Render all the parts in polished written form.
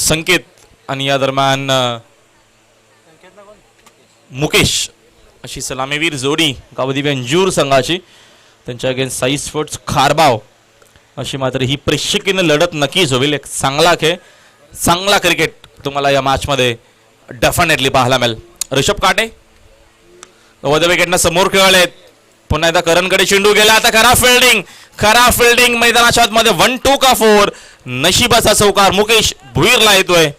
संकेत आणि या दरम्यान मुकेश अशी सलामीवीर जोडी गावदिव्य अंजूर संघाची. त्यांच्या अगेन्स्ट साई स्पोर्ट्स खारबाव अशी मात्र ही प्रेक्षकीय लढत नक्कीच होईल. एक चांगला खेळ, चांगला क्रिकेट तुम्हाला या मॅचमध्ये डेफिनेटली पाहायला मिळेल. ऋषभ काटे वध विकेटनं समोर खेळलेत. पुन्हा एकदा करणकडे चेंडू गेला. आता खरा फिल्डिंग मैदानाच्या आतमध्ये 1-2 का 4. नशिबाचा चौकार मुकेश भुईरला येतोय.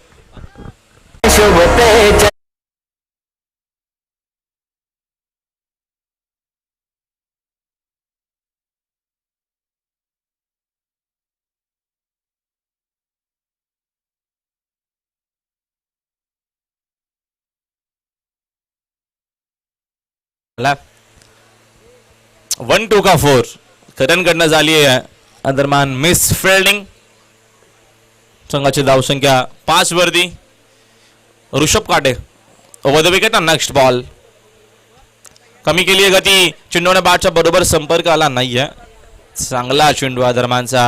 ला 1-2 का 4 करणकडनं झाली आहे. दरम्यान मिस फिल्डिंग. संघाची धावसंख्या 5 वरती. ऋषभ काटे वध विकेट. नेक्स्ट बॉल कमी केली आहे गती. चेंडूने बॅटच्या बरोबर संपर्क आला नाहीये. चांगला चेंडू दरम्यानचा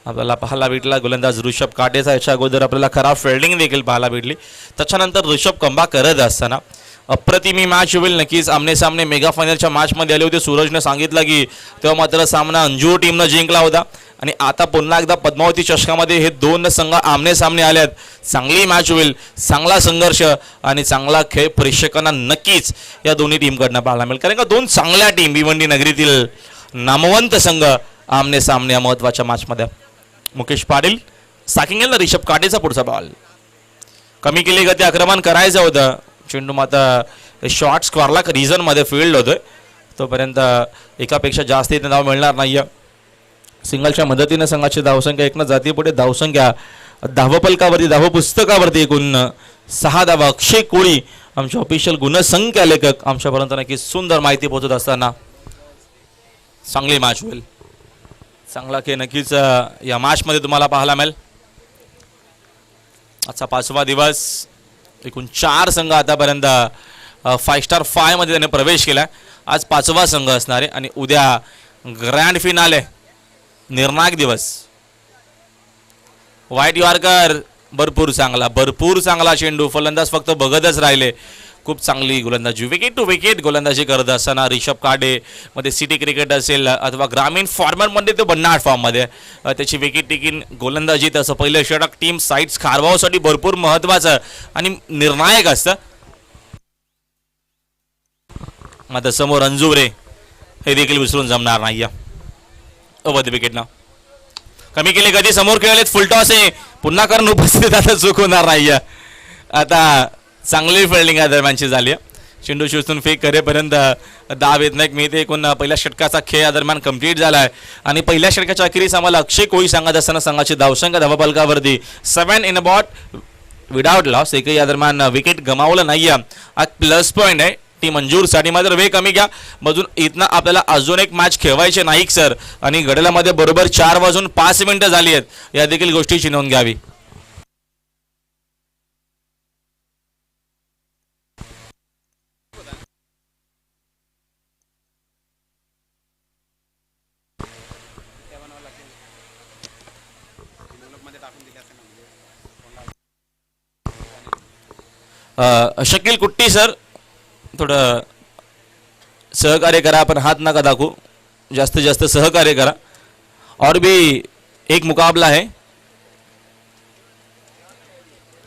आपल्याला पाहायला भेटला. गोलंदाज ऋषभ काटेचा. याच्या अगोदर आपल्याला खराब फिल्डिंग देखील पाहायला भेटली. त्याच्यानंतर ऋषभ कमबॅक करत असताना अप्रतिमी मॅच होईल. नक्कीच आमने सामने मेगा फायनलच्या मॅचमध्ये आले होते. सूरजने सांगितलं की तेव्हा मात्र सामना अंजूर टीमनं जिंकला होता आणि आता पुन्हा एकदा पद्मावती चषकामध्ये हे दोन संघ आमने सामने आले आहेत. चांगली मॅच होईल, चांगला संघर्ष आणि चांगला खेळ प्रेक्षकांना नक्कीच या दोन्ही टीमकडनं पाहायला मिळेल. कारण का दोन चांगल्या टीम भिवंडी नगरीतील नामवंत संघ आमने सामने या महत्त्वाच्या मॅचमध्ये. मुकेश पाटील साकिंगला ऋषभ काटेचा पुढचा बॉल. कमी केली गती, आक्रमण करायचं होतं. चेंडू मात्र शॉर्ट स्क्वेअरला रिझन मध्ये फील्ड होतोय. तोपर्यंत एकापेक्षा जास्त इथे धाव मिळणार नाहीये. सिंगलच्या मदतीने संघाची धावसंख्या एकनं जाती. पुढे धावसंख्या धावपलकावरती धावपुस्तकावरती एकूण 6 धावा. अक्षय कोळी आमचे ऑफिशियल गुणसंख्या लेखक आमच्यापर्यंत नक्की सुंदर माहिती पोहोचत असताना चांगली मॅच होईल. चांगला खेळ नक्कीच या मॅचमध्ये तुम्हाला पाहायला मिळेल. आजचा 5वा दिवस. एकूण 4 संघ आतापर्यंत 5 स्टार 5 मध्ये त्याने प्रवेश केला. आज 5वा संघ असणार आहे आणि उद्या ग्रँड फिनाले निर्णायक दिवस. व्हाईट यॉर्कर भरपूर चांगला चेंडू. फलंदाज फक्त बघतच राहिले. खूप चांगली गोलंदाजी, विकेट टू विकेट गोलंदाजी करत असताना ऋषभ काटे मध्ये सिटी क्रिकेट असेल अथवा ग्रामीण फॉर्मॅटमध्ये तो बन्नाट फॉर्ममध्ये त्याची विकेट टेकिंग गोलंदाजी. तसं पहिलं षटक टीम साईड्स खारबावसाठी भरपूर महत्त्वाचं आणि निर्णायक असतं. मात्र समोर अंजुरे हे देखील विसरून जमणार नाही. अवध विकेटनं कमी केली गती. समोर खेळलेत. फुलटॉस आहे. पुन्हा करून उपस्थित आता चूक होणार नाही. आता चांगली फिल्डिंग या दरम्यानची झाली. चेंडू शिवसून फेक करेपर्यंत दाब येत नाही. मी ते एकूण पहिल्या षटकाचा खेळ या दरम्यान कंप्लीट झाला आहे आणि पहिल्या षटकाच्या अखेरीस आम्हाला अक्षय कोळी सांगत असताना संघाची धावसंख्या धावपलकावरती 7 इन अ बॉट विदाउट लॉस. एकही या दरम्यान विकेट गमावलं नाही. हा प्लस पॉईंट आहे टीम अंजूरसाठी. मात्र वेळ कमी घ्या. मधून इथनं आपल्याला अजून एक मॅच खेळवायचे नाही सर आणि घड्याळामध्ये बरोबर 4:05 झाली आहेत. या देखील गोष्टीची नोंद घ्यावी. शकील कुट्टी सर थोडं सहकार्य करा. आपण हात नका दाखवू. जास्तीत जास्त सहकार्य करा. और भी एक मुकाबला है.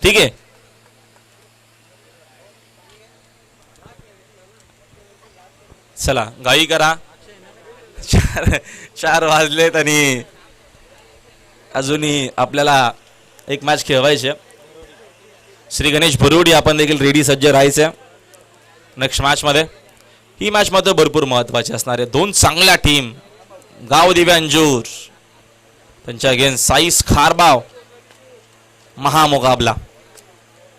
ठीक आहे. चला गाई करा. 4 वाजलेत आणि अजूनही आपल्याला एक मॅच खेळवायची. श्री गणेश भरुडी आपण देखील रेडी सज्ज राहायचं नेक्स्ट मॅचमध्ये. ही मॅच मात्र भरपूर महत्त्वाची असणार आहे. दोन चांगल्या टीम गावदिव्य अंजूर त्यांच्या अगेन्स्ट साईस खारबाव. महामुकाबला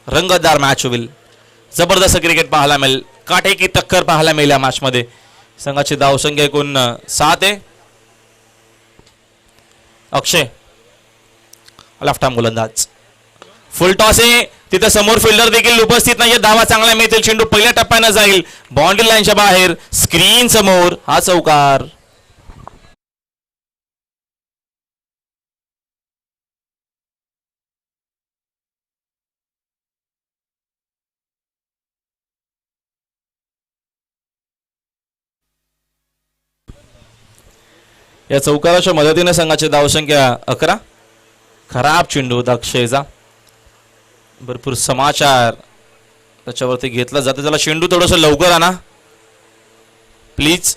रंगतदार मॅच होईल. जबरदस्त क्रिकेट पाहायला मिळेल. काटेकी टक्कर पाहायला मिळेल या मॅचमध्ये. संघाची धावसंख्या एकूण 7 आहे. अक्षय लेफ्ट आर्म गोलंदाज. फुल टॉस आहे. तिथे समोर फिल्डर देखील उपस्थित नाहीये. धावा चांगला मिळतील. चेंडू पहिल्या टप्प्यानं जाईल बाउंड्री लाईनच्या बाहेर. स्क्रीन समोर हा चौकार. या चौकाराच्या मदतीने संघाची धावसंख्या 11. खराब चेंडू होता अक्षयचा. भरपूर समाचार त्याच्यावरती घेतला जातो. त्याला चेंडू थोडंसं लवकर आणा प्लीज.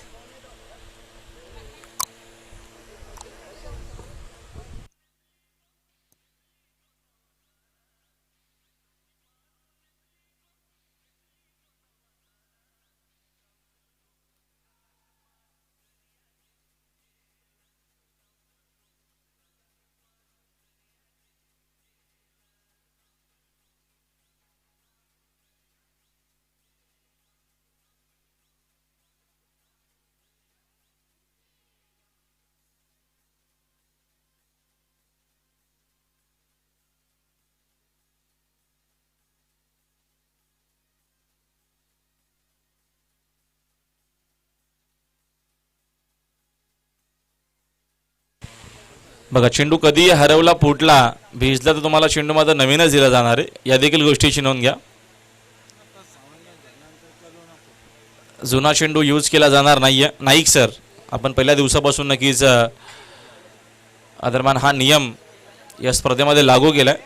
बघा चेंडू कधी हरवला फुटला भिजला तर तुम्हाला चेंडू मात्र नवीनच दिला जाणार आहे. या देखील गोष्टीची नोंद घ्या. जुना चेंडू यूज केला जाणार नाहीये. नाईक सर आपण पहिल्या दिवसापासून नक्कीच दरम्यान हा नियम या स्पर्धेमध्ये लागू केलाय.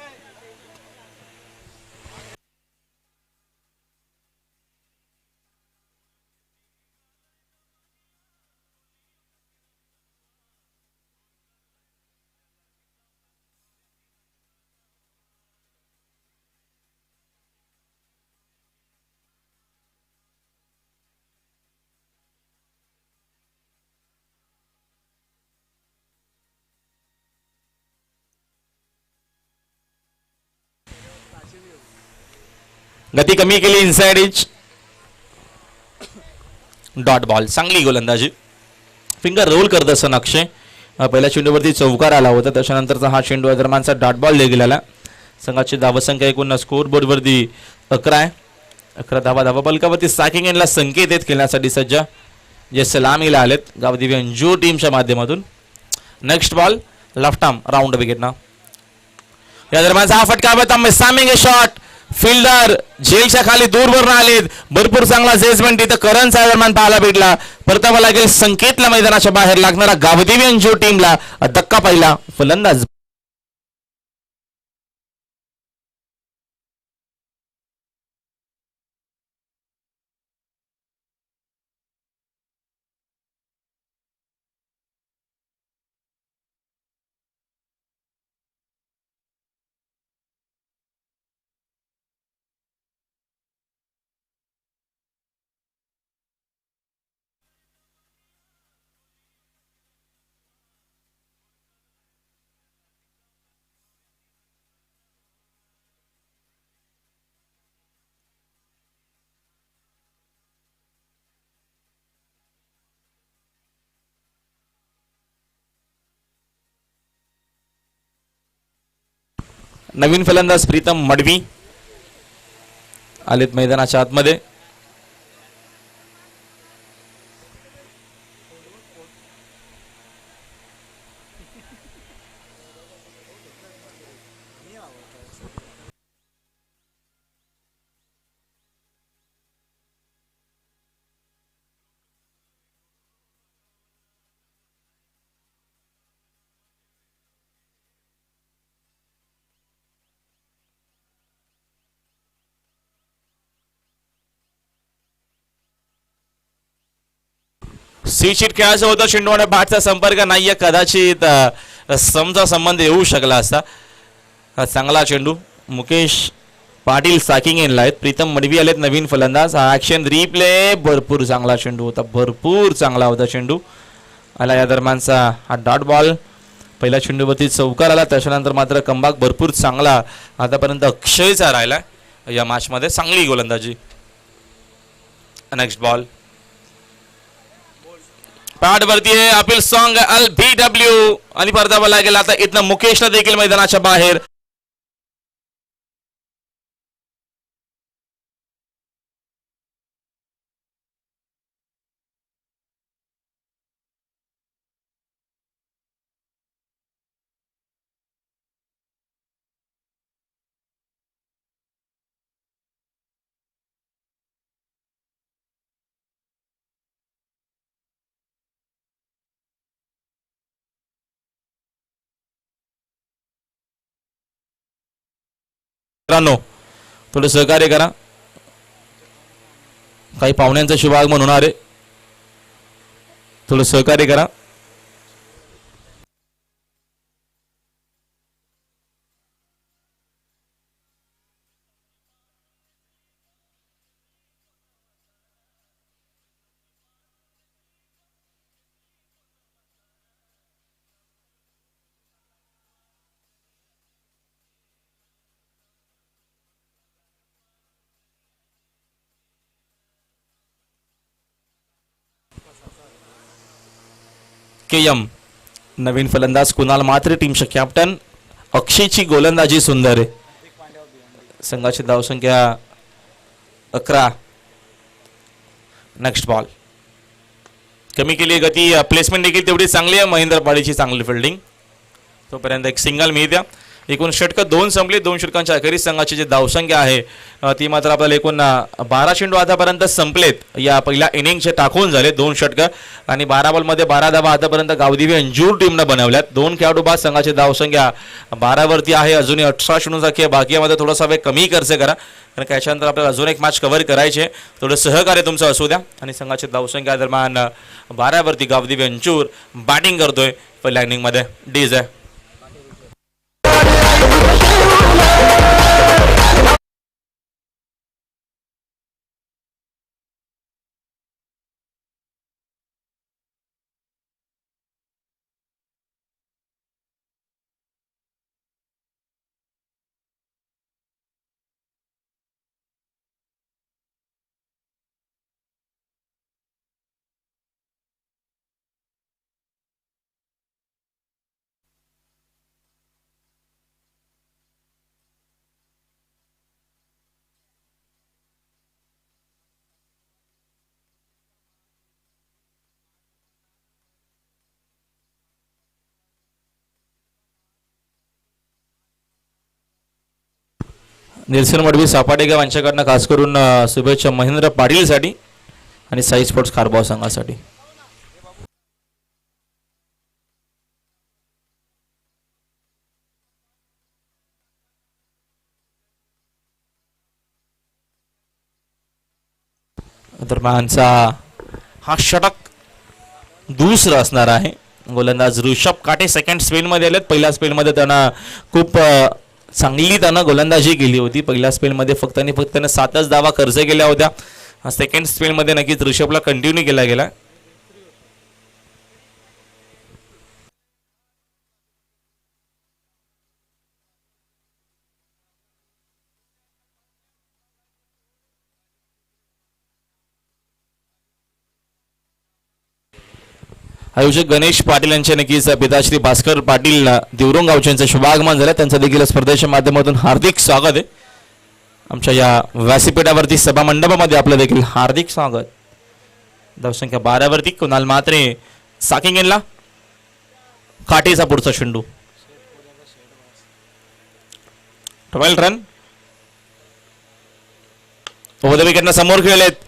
गती कमी केली इनसाइड इच. Dot ball. चांगली गोलंदाजी. फिंगर रोल करत असताना अक्षय पहिल्या चेंडूवरती चौकार आला होता. त्याच्यानंतरचा हा चेंडू दरम्यानचा डॉट बॉल देखील आला. संघाची धावसंख्या एकूण स्कोर बोर्डवरती 11 आहे. 11 धावा. धावा बलकावरती सॅकिंग एंडला संकेत आहेत खेळण्यासाठी सज्ज जे सलामीला आलेत गावदेवी अंजूर टीमच्या माध्यमातून. Next ball left arm round विकेटना. या दरम्यानचा हा फटका होता. मिसामिंग ए शॉट. फिल्डर झेलच्या खाली दूरवर आलेत. भरपूर चांगला जेजमेंट इथं करणचा दरम्यान पाहायला भेटला. परतावा लागेल संकेतला मैदानाच्या बाहेर लागणारा गावदेवी अंजूर टीमला धक्का पाहिला. फलंदाज नवीन फलंदाज प्रीतम मडवी आलेत मैदानाच्या आतमध्ये. सी शीट खेळायचं होतं. चेंडू आणि बॅटचा संपर्क नाहीये. कदाचित समजा संबंध येऊ शकला असता. चांगला चेंडू. मुकेश पाटील सॅकिंग एंडला आहेत. प्रीतम मडवी आलेत नवीन फलंदाज. Action replay. भरपूर चांगला चेंडू होता. भरपूर चांगला होता चेंडू आला. या दरम्यानचा हा डॉट बॉल. पहिल्या चेंडूवरती चौकार आला. त्याच्यानंतर मात्र कमबॅक भरपूर चांगला आतापर्यंत अक्षयचा राहिला या मॅच मध्ये. चांगली गोलंदाजी. नेक्स्ट बॉल पॅड वरती आहे. अपील सॉंग LBW आणि परतावा लागेल आता इथनं मुकेशला देखील मैदानाच्या बाहेर. मित्रांनो थोडं सहकार्य करा, काही पाहुण्यांचं शुभागमन होणार आहे, थोडं सहकार्य करा. केएम नवीन फलंदाज कुणाल मात्रे, टीमचे कॅप्टन. अक्षयची गोलंदाजी सुंदर आहे. संघाची धावसंख्या 11. नेक्स्ट बॉल कमी केली, गती प्लेसमेंट देखील तेवढी चांगली आहे. महेंद्र पाडीची चांगली फिल्डिंग. तोपर्यंत एक सिंगल मिळत्या. एकूण षटकं 2 संपली. 2 षटकांच्या अखेरीस संघाची जी धावसंख्या आहे ती मात्र आपल्याला एकूण 12 चेंडू आतापर्यंत संपलेत. या पहिल्या इनिंगचे टाकून झाले 2 षटकं आणि 12 बॉलमध्ये 12 धावा आतापर्यंत गावदेवी अंजूर टीमनं बनवल्यात. 2 खेळाडू बाद. संघाची धावसंख्या 12 वरती आहे. अजूनही 18 चेंडूचा खेळ बाकी आहे. थोडासा वेळ कमी खर्च करा, कारण त्याच्यानंतर आपल्याला अजून एक मॅच कव्हर करायचे. थोडं सहकार्य तुमचं असू द्या. आणि संघाची धावसंख्या दरम्यान 12 वरती गावदेवी अंजूर बॅटिंग करतोय. पहिल्या इनिंगमध्ये डीज आहे. निल्सन मडवी सापाटेगाव यांच्याकडनं खास करून शुभेच्छा महेंद्र पाटीलसाठी आणि साई स्पोर्ट्स खारबाव संघासाठी. दरम्यानचा हा षटक दुसरा असणार आहे. गोलंदाज ऋषभ काटे सेकंड स्पेलमध्ये आलेत. पहिल्या स्पेलमध्ये त्यांना खूप चांगली त्यानं गोलंदाजी केली होती. पहिल्या स्पेलमध्ये फक्त 7च धावा खर्च केल्या होत्या. सेकंड स्पेलमध्ये नक्कीच ऋषभला कंटिन्यू केला गेला. आयोजक गणेश पाटील यांच्या नक्कीच पिताश्री भास्कर पाटील देवरुंग गावचे शुभागमन झालं. त्यांचं देखील स्पर्धेच्या माध्यमातून हार्दिक स्वागत आहे. आमच्या या व्यासपीठावरती सभा मंडपामध्ये आपलं देखील हार्दिक स्वागत. धावसंख्या 12 वरती कुणाल मात्रे साकिंगला. काटेचा पुढचा चेंडू 12 रन. ओव्हर द विकेटनं समोर खेळलेत.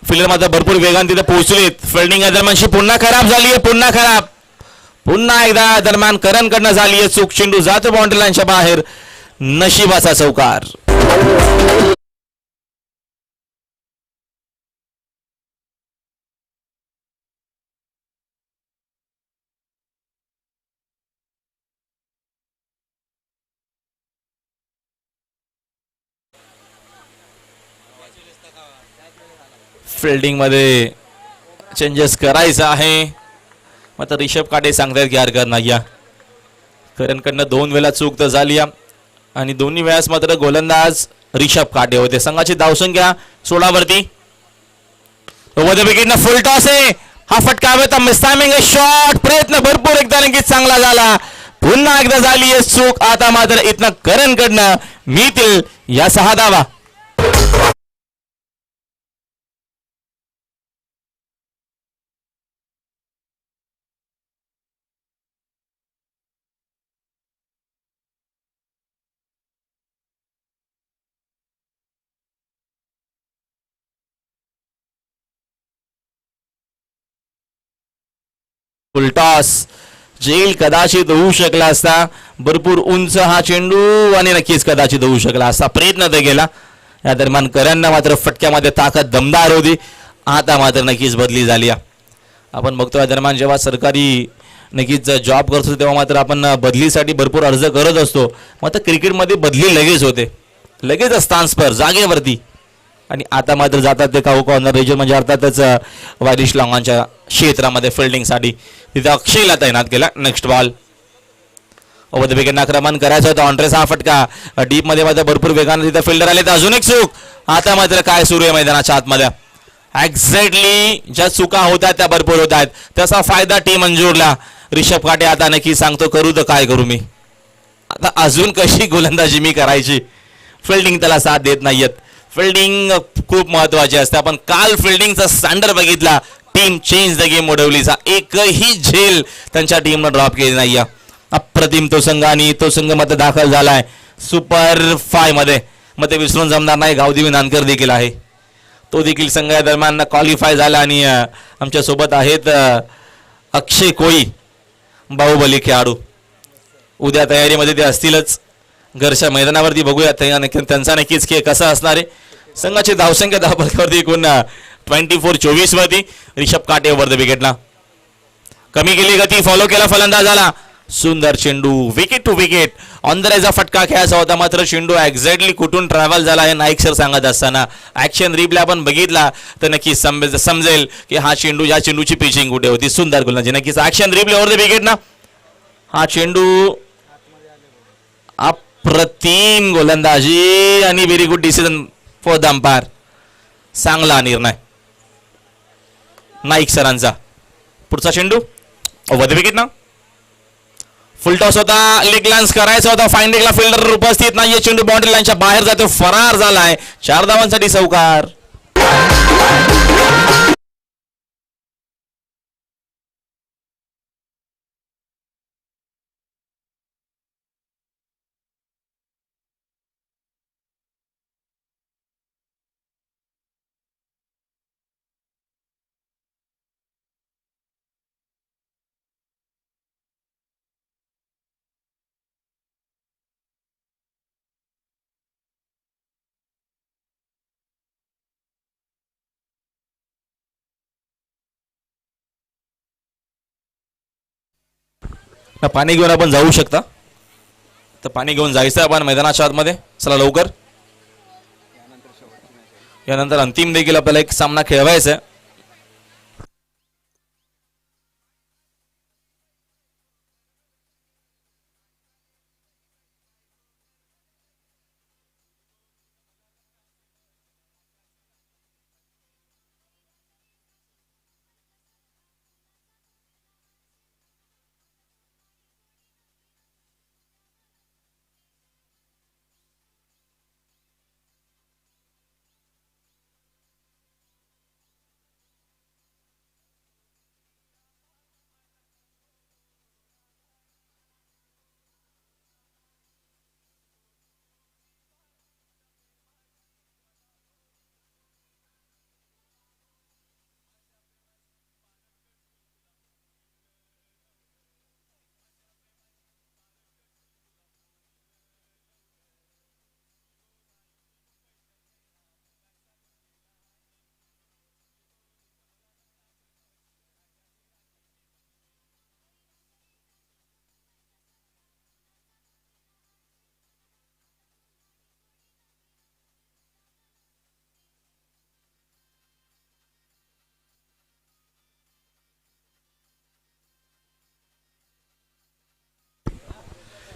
फिल्डर मात्र भरपूर वेगाने तिथे पोहोचलेत. फिल्डिंग दरम्यानशी पुन्हा खराब झाली आहे. पुन्हा खराब. पुन्हा एकदा दरम्यान करणकडनं झाली आहे चूक. चेंडू जातो बाउंड्री लाईनच्या बाहेर. नशिबाचा चौकार. फिल्डिंग मध्ये चेंजेस करायचं आहे. मात्र ऋषभ काटे सांगतायत की हरकत नाही. या करणकडनं 2 वेळा चूक तर झाली आणि दोन्ही वेळास मात्र गोलंदाज ऋषभ काटे होते. संघाची धावसंख्या 16 वरती. ओव्हर द विकेटनं फुल टॉस आहे. हा फटका हवेत. मिसटायमिंग शॉट. प्रयत्न भरपूर एकदा नक्कीच चांगला झाला. पुन्हा एकदा झाली आहे चूक. आता मात्र इथनं करणकडनं मिळतील या 6 धावा. फुल टॉस जेल कदाचित होऊ शकला असता, भरपूर उंच हा चेंडू आणि नक्कीच कदाचित होऊ शकला असा प्रयत्न ते केला. या दरम्यान कऱ्यांना मात्र फटक्यामध्ये ताकद दमदार होती. आता मात्र नक्कीच बदली झाली. आपण बघतो या दरम्यान जेव्हा सरकारी नक्कीच जॉब करतो तेव्हा मात्र आपण बदलीसाठी भरपूर अर्ज करत असतो. मात्र क्रिकेटमध्ये बदली लगेच होते, लगेच स्थानस्पर जागेवरती. आणि आता मात्र जातात ते काऊ कॉर्नर रिजन म्हणजे अर्थातच वायरिश लॉंगांच्या क्षेत्रामध्ये फिल्डिंगसाठी. तिथे अक्षयला तैनात केला. Next ball over the wicket आक्रमण करायचं होतं. ऑन्ट्रेस हा फटका डीप मध्ये मात्र भरपूर वेगाने तिथे फिल्डर आले तर अजून एक चूक. आता मात्र काय सुरू आहे मैदानाच्या आतमध्ये. एक्झॅक्टली ज्या चुका होतात त्या भरपूर होत आहेत, त्याचा फायदा टीम मंजूरला. रिषभ काटे आता नक्की सांगतो करू तर काय करू मी आता, अजून कशी गोलंदाजी मी करायची. फिल्डिंग त्याला साथ देत नाहीयेत. फिल्डिंग खूप महत्वाची असते. आपण काल फिल्डिंगचा स्टँडर्ड बघितला. टीम चेंज द गेम मोडवलीचा एकही झेल त्यांच्या टीमनं ड्रॉप केली नाही. अप्रतिम तो संघ आणि तो संघ मध्ये दाखल झालाय सुपर 5 मध्ये. मग ते विसरून जमणार नाही. गावदेवी नानकर देखील आहे, तो देखील संघ या दरम्यान क्वालिफाय झाला. आणि आमच्या सोबत आहेत अक्षय कोळी, बाहुबली खेळाडू. उद्या तयारीमध्ये ते असतीलच. घरच्या मैदानावरती बघूया त्यांचा नक्कीच खेळ कसा असणार आहे. संघाची धावसंख्या धावपथकावरती एकूण 24 वरती. रिषभ काटे ओव्हर द विकेटला कमी केली गती, फॉलो केला फलंदाजाला. सुंदर चेंडू, wicket to wicket. On the रेजा फटका खेळायचा होता, मात्र चेंडू एक्झॅक्टली कुठून ट्रॅव्हल झाला हे नाईक सर सांगत असताना ऍक्शन रिप्ले आपण बघितला तर नक्की समजेल की हा चेंडू, या चेंडूची पिचिंग कुठे होती. सुंदर गोलंदाजी नक्कीच. Action replay over the wicket ना. हा चेंडू अप्रतिम गोलंदाजी आणि very good decision for the umpire. चांगला निर्णय नाईक सरांचा. पुढचा चेंडू ओव्हर द विकेट ना. फुल टॉस होता, लेग लान्स करायचा होता. फाईन लेगला फिल्डर उपस्थित नाहीये. चेंडू बाउंड्री लाईनच्या बाहेर जातो, फरार झालाय. 4 धावांसाठी चौकार. पाणी घेऊन आपण जाऊ शकता, तर पाणी घेऊन जायचं आपण मैदानाच्या आतमध्ये. चला लवकर. यानंतर अंतिम देखील आपल्याला एक सामना खेळवायचा आहे.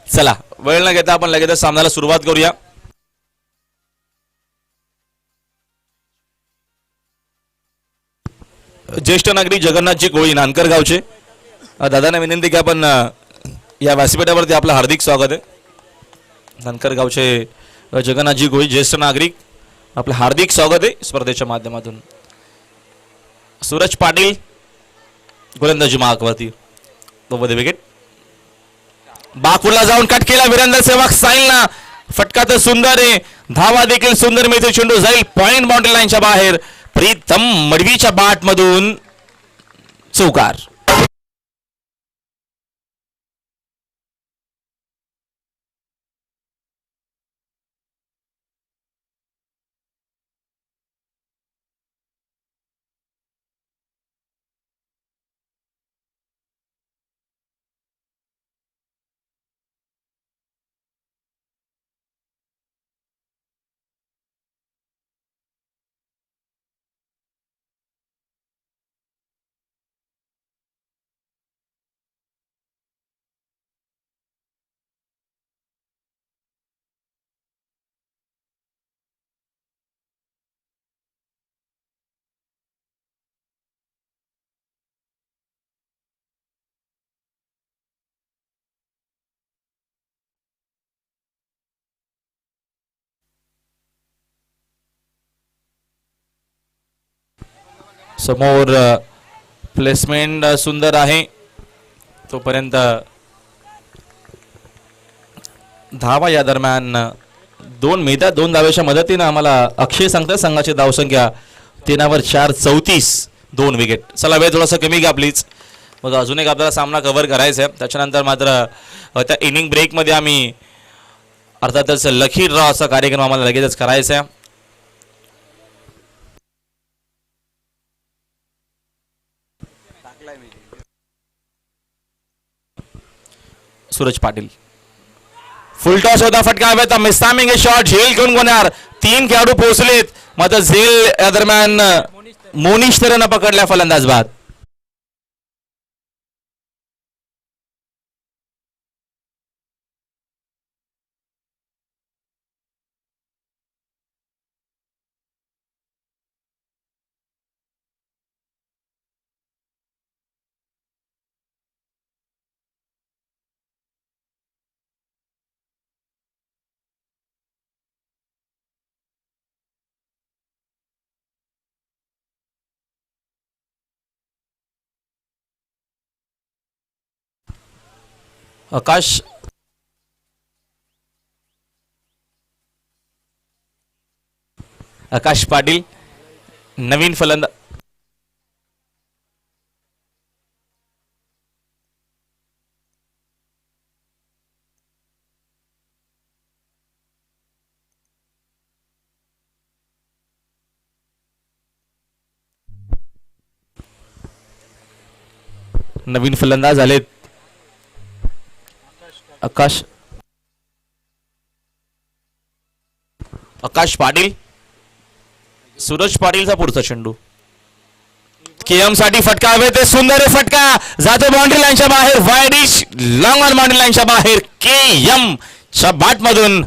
चला वेळ न घेता आपण लगेच सामन्याला सुरुवात करूया. ज्येष्ठ नागरिक जगन्नाथजी कोळी नानकर गावचे दादांना विनंती की आपण या व्यासपीठावरती आपलं हार्दिक स्वागत आहे. नानकर गावचे जगन्नाथजी कोळी ज्येष्ठ नागरिक, आपलं हार्दिक स्वागत आहे स्पर्धेच्या माध्यमातून. सूरज पाटील गोलंदाजी मार्कवरती ओव्हर द विकेट. बाकुला जाऊन कट केला वीरेंद्र सेवक साईलना. फटका तर सुंदर आहे, धावा देखील सुंदर मिळते. चेंडू जाईल पॉइंट बाउंड्री लाईनच्या बाहेर. प्रीतम मडवीच्या बाट मधून चौकार. समोर प्लेसमेंट सुंदर आहे. तोपर्यंत धावा या दरम्यान 2 मिळतात. 2 धावेच्या मदतीनं आम्हाला अक्षय सांगतात संघाची धावसंख्या 3/4 34. 2 विकेट. चला वेळ थोडासा कमी घ्या प्लीज. मग अजून एक आपल्याला सामना कव्हर करायचा आहे. त्याच्यानंतर मात्र त्या इनिंग ब्रेकमध्ये आम्ही अर्थातच लकी ड्रॉ असा कार्यक्रम आम्हाला लगेचच करायचा आहे. सूरज पाटील फुल टॉस होता. फटका हव्या तर मिस्टामिंग शॉट. झेल घेऊन कोणार 3 खेळाडू पोहोचलेत. मात्र झेल या दरम्यान मोनिश तेरेनं पकडल्या फलंदाज बाद. आकाश आकाश पाटील नवीन फलंदाज. नवीन फलंदाज आलेत. आकाश पाटील. सूरज पाटीलचा पुढचा चेंडू केएम साठी फटका हवे ते सुंदर फटका जातो बाउंड्री लाईनच्या बाहेर. वाईडिश लॉंग ऑन बाउंड्री लाईनच्या बाहेर. केएम च्या बॅट मधून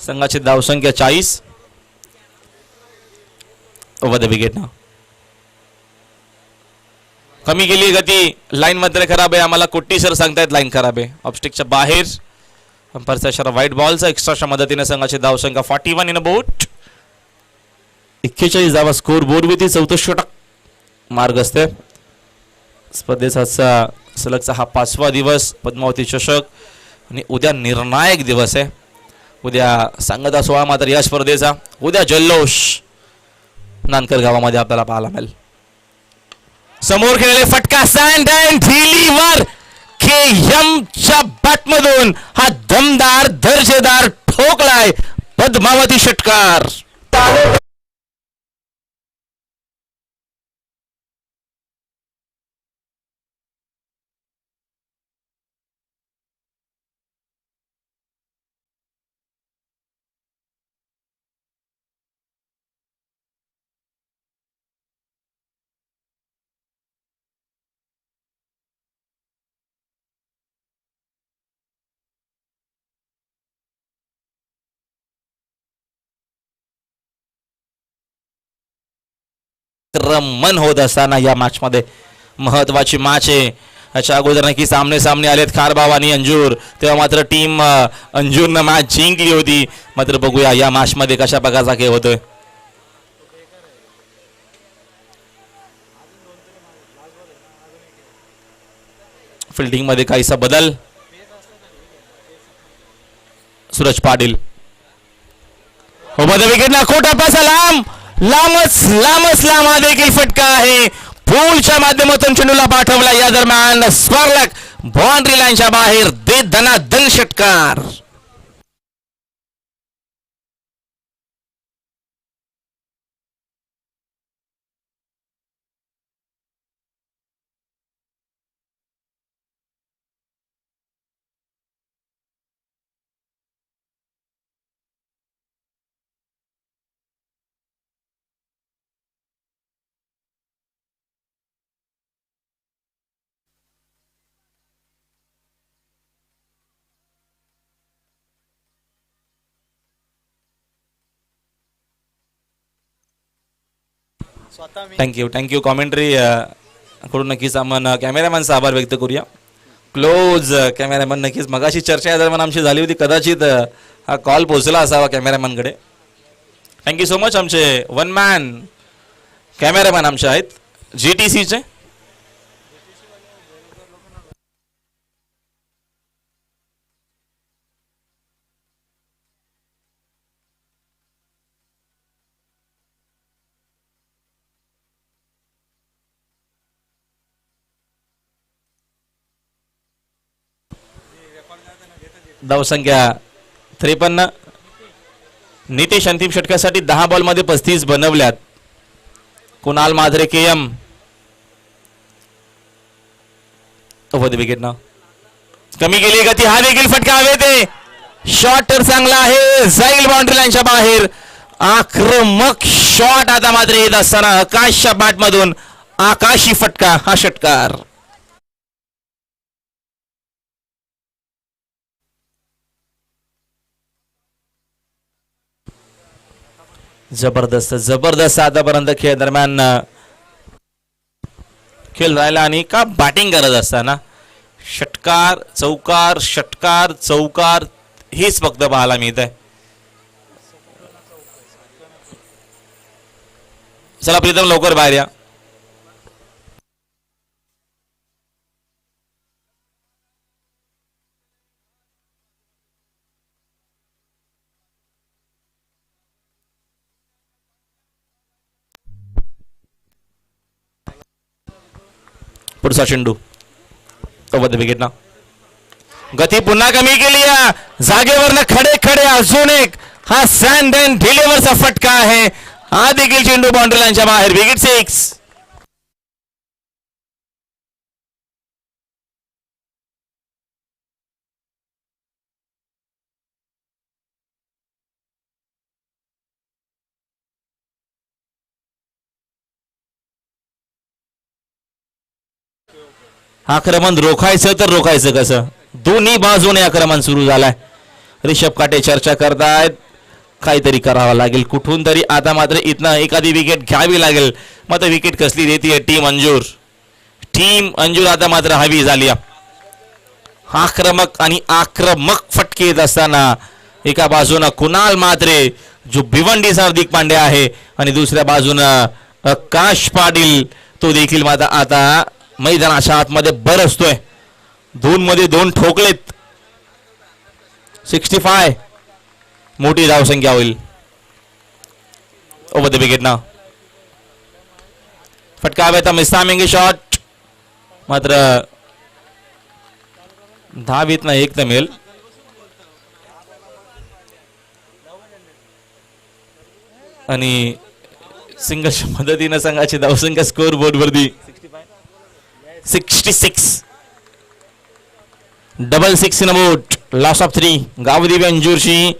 संघाची धावसंख्या 40. ओव्हर द विकेट ना कमी केली गती. लाईन मध्ये खराब आहे. आम्हाला कोट्टी सर सांगतायत लाईन खराब आहे. ऑफस्टिकच्या बाहेर अंपायरचा इशारा. व्हाईट बॉलचा एक्स्ट्राच्या मदतीने संघाची धावसंख्या 41 इन अ बोट. 41 धावा स्कोर बोर्ड विथ 64 षटक मार्ग असते. स्पर्धेचा सलगचा हा 5वा दिवस पद्मावती चषक आणि उद्या निर्णायक दिवस आहे. उद्या सांगता सोहळा मात्र या स्पर्धेचा. उद्या जल्लोष नानकर गावामध्ये आपल्याला पाहायला मिळेल. समोर खेळले फटका सँड अँड रिलीव्हर केएमच्या बॅटमधून हा दमदार दर्जेदार ठोकलाय पद्मावती षटकार. मन होत असताना या मॅच मध्ये महत्वाची मॅच आहे. याच्या अगोदर नक्की सामने आलेत खारबाव आणि अंजूर. तेव्हा मात्र टीम अंजूरनं मॅच जिंकली होती. मात्र बघूया या मॅच मध्ये कशा प्रकारचा खेळ होतोय. फिल्डिंग मध्ये काहीसा बदल. सूरज पाटील विकेटला खोटा पासा लांबच हा देखील फटका आहे. पूलच्या माध्यमातून चेंडूला पाठवला. या दरम्यान स्क्वेअर बाउंड्री लाईनच्या बाहेर दे धनाधन षटकार. थँक्यू कॉमेंट्री कडून नक्कीच आपण कॅमेरामॅनचा आभार व्यक्त करूया. क्लोज कॅमेरामॅन नक्कीच मगाशी चर्चा या दरम्यान आमची झाली होती, कदाचित हा कॉल पोहोचला असावा कॅमेरामॅनकडे. Thank you so much. आमचे वन मॅन कॅमेरामॅन आमचे आहेत GTCचे. धावसंख्या 53. नितेश अंतिम षटकासाठी 10 बॉलमध्ये 35 बनवल्यात. कुणाल माधरे KM विकेट ना कमी केली गती. हा देखील फटका हवेत आहे. शॉट तर चांगला आहे, जाईल बाउंड्री लाईनच्या बाहेर. आक्रमक शॉट आता मात्र येत असताना आकाशच्या बॅट मधून आकाशी फटका. हा षटकार जबरदस्त आतापर्यंत खेळ दरम्यान खेळ राहिला. आणि का बॅटिंग करत असताना षटकार चौकार हेच फक्त पाहायला मिळत आहे. चला प्रीतम लवकर बाहेर या. पुढचा चेंडू विकेट ना गती पुन्हा कमी केली. जागेवरनं खडे अजून एक हा सँड अँड डिलिव्हरचा फटका आहे. हा देखील चेंडू बाउंड्री लाईनच्या बाहेर. विकेट 6. आक्रमण रोखायचं तर रोखायचं कसं. दोन्ही बाजूने आक्रमण सुरू झालाय. ऋषभ काटे चर्चा करतायत, काहीतरी करावं लागेल कुठून तरी. आता मात्र इथनं एखादी विकेट घ्यावी लागेल. मग विकेट कसली देते टीम अंजूर आता मात्र हवी झाली. आक्रमक फटके येत असताना एका बाजूनं कुणाल मात्रे जो भिवंडीचा हार्दिक पांडे आहे आणि दुसऱ्या बाजूनं आकाश पाटील तो देखील मात्र आता मैदानाच्या आतमध्ये बरसतोय. 2 मध्ये 2 ठोकलेत. 65 मोठी धावसंख्या होईल. ओव्हर द विकेट ना फटका हवा. मिसामिंग शॉट मात्र धावीत ना एक तर मिळेल. आणि सिंगलच्या मदतीनं संघाची धावसंख्या स्कोर बोर्ड वरती 66. डबल 6 इन बोट. Loss of 3. गावदेवी अंजूरची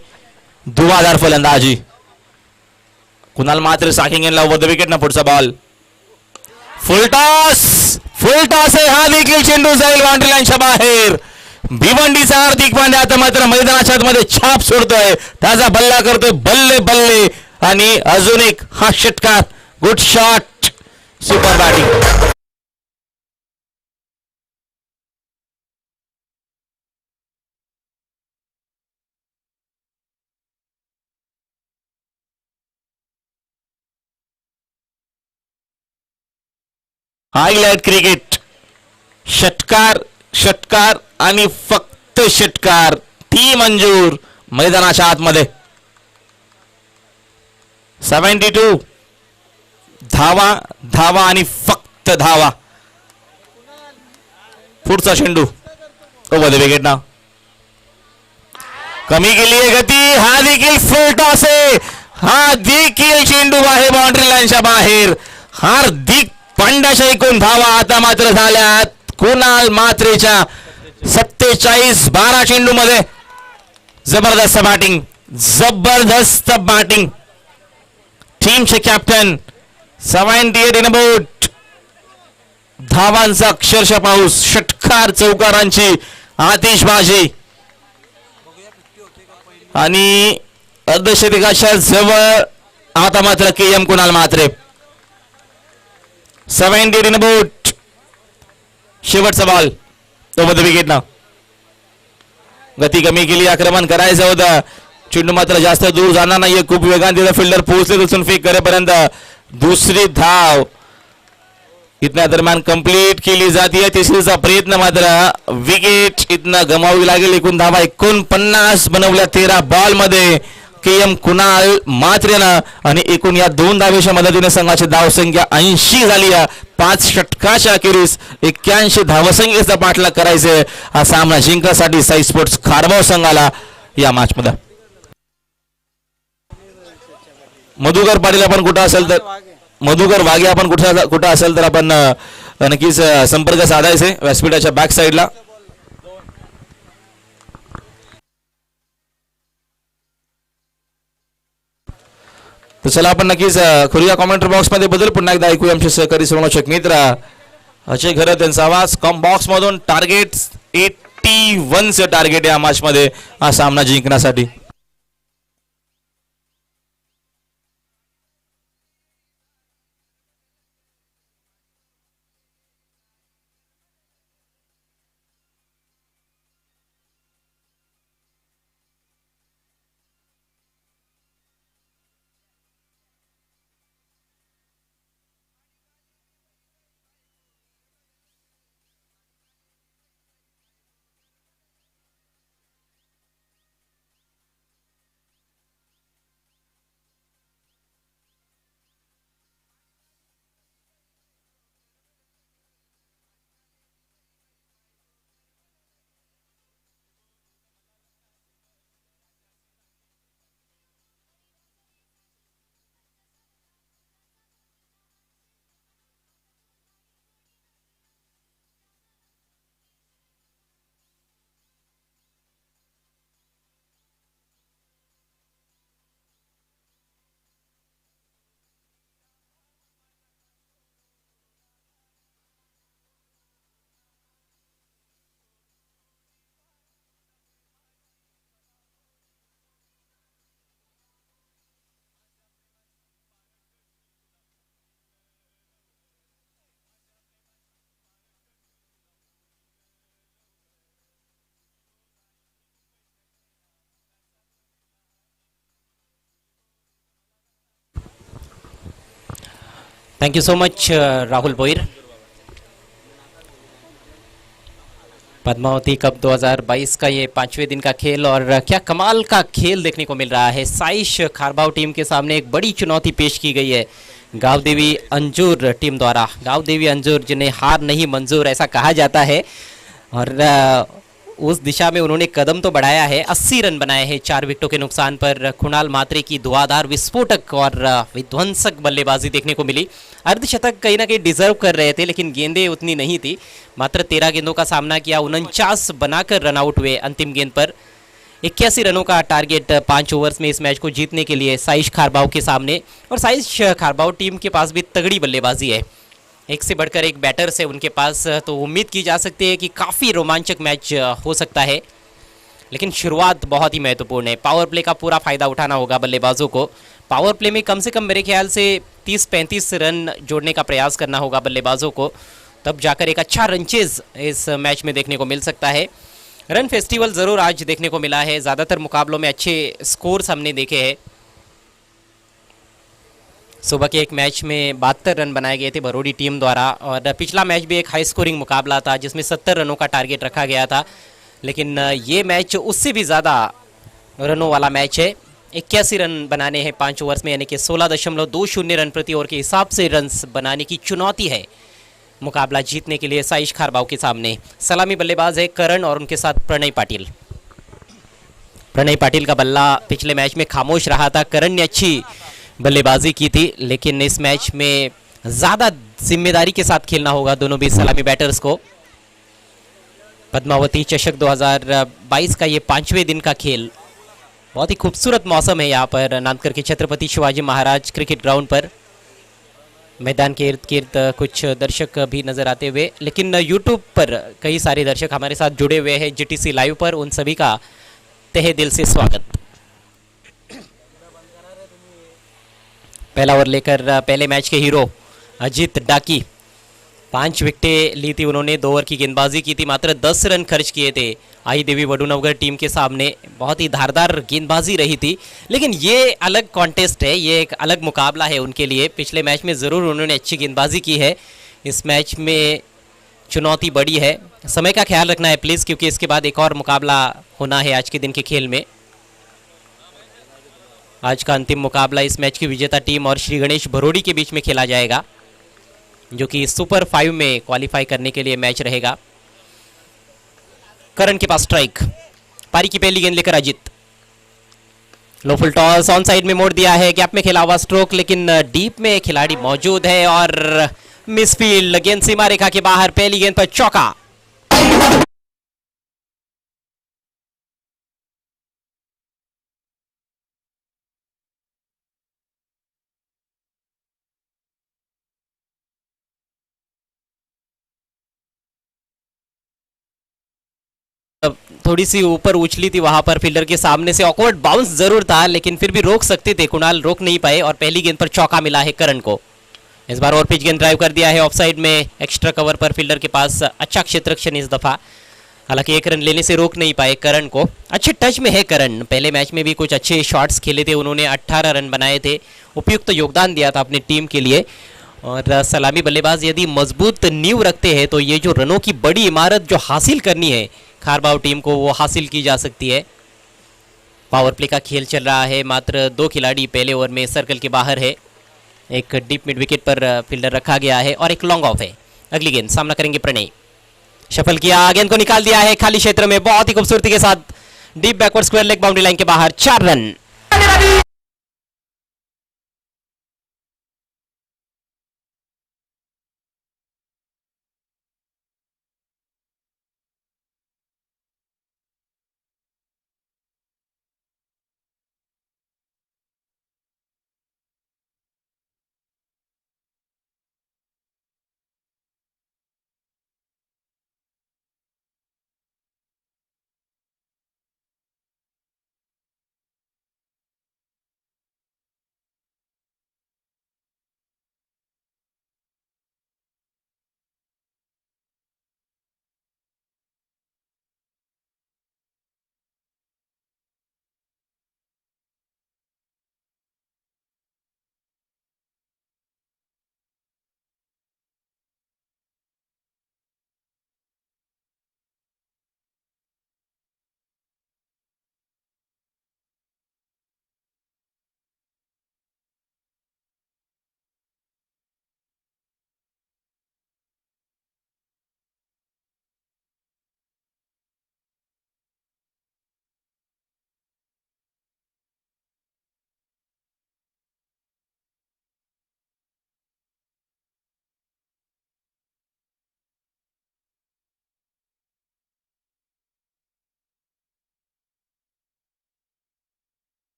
धुवाधार फलंदाजी. कुणाल मात्र साकिंग यांना ओव्हर द विकेट ना पुढचा बॉल. फुल टॉस आहे. हा देखील चेंडू जाईल बाउंड्री लाईनच्या बाहेर. भिवंडीचा हार्दिक पांड्या आता मात्र मैदानाच्या आतमध्ये छाप सोडतोय. ताजा बल्ला करतोय. बल्ले आणि अजून एक हा षटकार. Good shot. Super batting. Highlight cricket. षटकार आणि फक्त षटकार. टीम अंजूर मैदानाच्या आतमध्ये. 72 धावा आणि फक्त धावा. पुढचा चेंडू ओव्हर द विकेट ना कमी केली आहे गती. हा देखील फुल टॉस आहे. हा देखील चेंडू आहे बाउंड्री लाईनच्या बाहेर. हार्दिक पांड्याच्या एकूण धावा आता मात्र झाल्यात कुणाल मात्रेच्या 47-12 चेंडू मध्ये. जबरदस्त बॅटिंग. टीमचे कॅप्टन 78 इन बोट. धावांचा अक्षरशः पाऊस. षटकार चौकारांची आतिषबाजी आणि अर्धशतकाच्या जवळ आता मात्र KM कुणाल मात्रे. 70 इन बोट. शेवटचा बॉल तो मध्ये विकेटला. गती कमी केली, आक्रमण करायचं होतं. चेंडू मात्र जास्त दूर जाणार नाहीये. खूप वेगाने तिथं फिल्डर पोहोचले तिथून फेक करेपर्यंत. दुसरी धाव इथल्या दरम्यान कंप्लीट केली जाते. तिसरीचा प्रयत्न मात्र विकेट इथनं गमावी लागेल. एकूण धावा 49 बनवल्या 13 बॉल मध्ये KM कुणाल मात्रेनं. आणि एकूण या 2 धावेच्या मदतीने संघाची धावसंख्या 80 झाली आहे. 5 षटकाच्या अखेरीस 81 धावसंख्येचा पाठलाग करायचे. हा सामना जिंकण्यासाठी साई स्पोर्ट्स खारबाव संघाला या मॅच मध्ये. मधुकर पाटील आपण कुठं असेल तर, मधुकर वाघे आपण कुठं असेल तर आपण नक्कीच संपर्क साधायचे व्यासपीठाच्या बॅक साईडला. तर चला आपण नक्कीच करूया कॉमेंट्री बॉक्स मध्ये बदल. पुन्हा एकदा ऐकूया आमचे सहकारी समालोचक मित्र अजय घरत त्यांचा आवाज. कॉम बॉक्स मधून टार्गेट 81 चे टार्गेट या मॅच मध्ये हा सामना जिंकण्यासाठी. Thank you so much Rahul Boir. Padmavati cup 2022 का ये 5वें दिन का खेल और क्या कमाल का खेल देखने को मिल रहा है. साइश खारबाव टीम के सामने एक बड़ी चुनौती पेश की गई है गांव देवी अंजूर टीम द्वारा. गांव देवी अंजूर जिन्हें हार नहीं मंजूर ऐसा कहा जाता है और उस दिशा में उन्होंने कदम तो बढ़ाया है. 80 रन बनाए हैं 4 विकेटों के नुकसान पर. कुणाल मात्रे की धुआंधार विस्फोटक और विध्वंसक बल्लेबाजी देखने को मिली. अर्धशतक कहीं ना कहीं डिजर्व कर रहे थे लेकिन गेंदें उतनी नहीं थी. मात्र 13 गेंदों का सामना किया. 49 बनाकर रन आउट हुए अंतिम गेंद पर. 81 रनों का टारगेट 5 ओवर्स में इस मैच को जीतने के लिए साइश खारबाव के सामने. और साइश खारबाव टीम के पास भी तगड़ी बल्लेबाजी है. एक से बढ़कर एक बैटर्स है उनके पास. तो उम्मीद की जा सकती है कि काफ़ी रोमांचक मैच हो सकता है. लेकिन शुरुआत बहुत ही महत्वपूर्ण है. पावर प्ले का पूरा फ़ायदा उठाना होगा बल्लेबाजों को. पावर प्ले में कम से कम मेरे ख्याल से 30-35 रन जोड़ने का प्रयास करना होगा बल्लेबाजों को. तब जाकर एक अच्छा रन चेज इस मैच में देखने को मिल सकता है. रन फेस्टिवल ज़रूर आज देखने को मिला है. ज़्यादातर मुकाबलों में अच्छे स्कोर्स हमने देखे हैं. सुबह के एक मैच में 72 रन बनाए गए थे भरोड़ी टीम द्वारा. और पिछला मैच भी एक हाई स्कोरिंग मुकाबला था जिसमें 70 रनों का टारगेट रखा गया था. लेकिन ये मैच उससे भी ज़्यादा रनों वाला मैच है. 81 रन बनाने हैं 5 ओवर्स में यानी कि 16.20 रन प्रति ओवर के हिसाब से रन्स बनाने की चुनौती है मुकाबला जीतने के लिए साइश खारबाव के सामने. सलामी बल्लेबाज है करण और उनके साथ प्रणय पाटिल. प्रणय पाटिल का बल्ला पिछले मैच में खामोश रहा था. करण ने अच्छी बल्लेबाजी की थी लेकिन इस मैच में ज़्यादा जिम्मेदारी के साथ खेलना होगा दोनों भी सलामी बैटर्स को. पद्मावती चषक 2022 का ये 5वें दिन का खेल. बहुत ही खूबसूरत मौसम है यहाँ पर नांदकर के छत्रपति शिवाजी महाराज क्रिकेट ग्राउंड पर. मैदान के इर्द गिर्द कुछ दर्शक भी नज़र आते हुए. लेकिन यूट्यूब पर कई सारे दर्शक हमारे साथ जुड़े हुए हैं GTC लाइव पर. उन सभी का तहे दिल से स्वागत. पहला ओवर लेकर पहले मैच के हीरो अजीत डाकी 5 विकेटें ली थी उन्होंने, 2 ओवर की गेंदबाजी की थी, मात्र 10 रन खर्च किए थे आई देवी वडूनगर टीम के सामने। बहुत ही धारदार गेंदबाजी रही थी, लेकिन ये अलग कॉन्टेस्ट है, ये एक अलग मुकाबला है उनके लिए। पिछले मैच में ज़रूर उन्होंने अच्छी गेंदबाजी की है, इस मैच में चुनौती बड़ी है। समय का ख्याल रखना है प्लीज़, क्योंकि इसके बाद एक और मुकाबला होना है आज के दिन के खेल में। आज का अंतिम मुकाबला इस मैच की विजेता टीम और श्री गणेश भरोड़ी के बीच में खेला जाएगा, जो कि सुपर 5 में क्वालिफाई करने के लिए मैच रहेगा। करण के पास स्ट्राइक, पारी की पहली गेंद लेकर अजित, लो फुल टॉस ऑन साइड में मोड़ दिया है, गैप में खेला हुआ स्ट्रोक, लेकिन डीप में खिलाड़ी मौजूद है और मिसफील्ड, गेंद सीमा रेखा के बाहर, पहली गेंद पर चौका। थोड़ी सी ऊपर उछली थी वहां पर फील्डर के सामने से, ऑकवर्ड बाउंस जरूर था, लेकिन फिर भी रोक सकते थे कुणाल, रोक नहीं पाए और पहली गेंद पर चौका मिला है करण को। इस बार और पिच गेंद ड्राइव कर दिया है ऑफ साइड में, एक्स्ट्रा कवर पर फील्डर के पास अच्छा क्षेत्ररक्षण इस दफा, हालांकि 1 रन लेने से रोक नहीं पाए करण को। अच्छे टच में है करण, पहले मैच में भी कुछ अच्छे शॉट्स खेले थे उन्होंने, 18 रन बनाए थे, उपयुक्त योगदान दिया था अपनी टीम के लिए। और सलामी बल्लेबाज यदि मजबूत नींव रखते हैं तो ये जो रनों की बड़ी इमारत जो हासिल करनी है खारबाव टीम को, वो हासिल की जा सकती है। पावर प्ले का खेल चल रहा है, मात्र 2 खिलाड़ी पहले ओवर में सर्कल के बाहर है, एक डीप मिड विकेट पर फील्डर रखा गया है और एक लॉन्ग ऑफ है। अगली गेंद सामना करेंगे प्रणय, शफल किया, गेंद को निकाल दिया है खाली क्षेत्र में, बहुत ही खूबसूरती के साथ deep backward square leg boundary line के बाहर, 4 रन।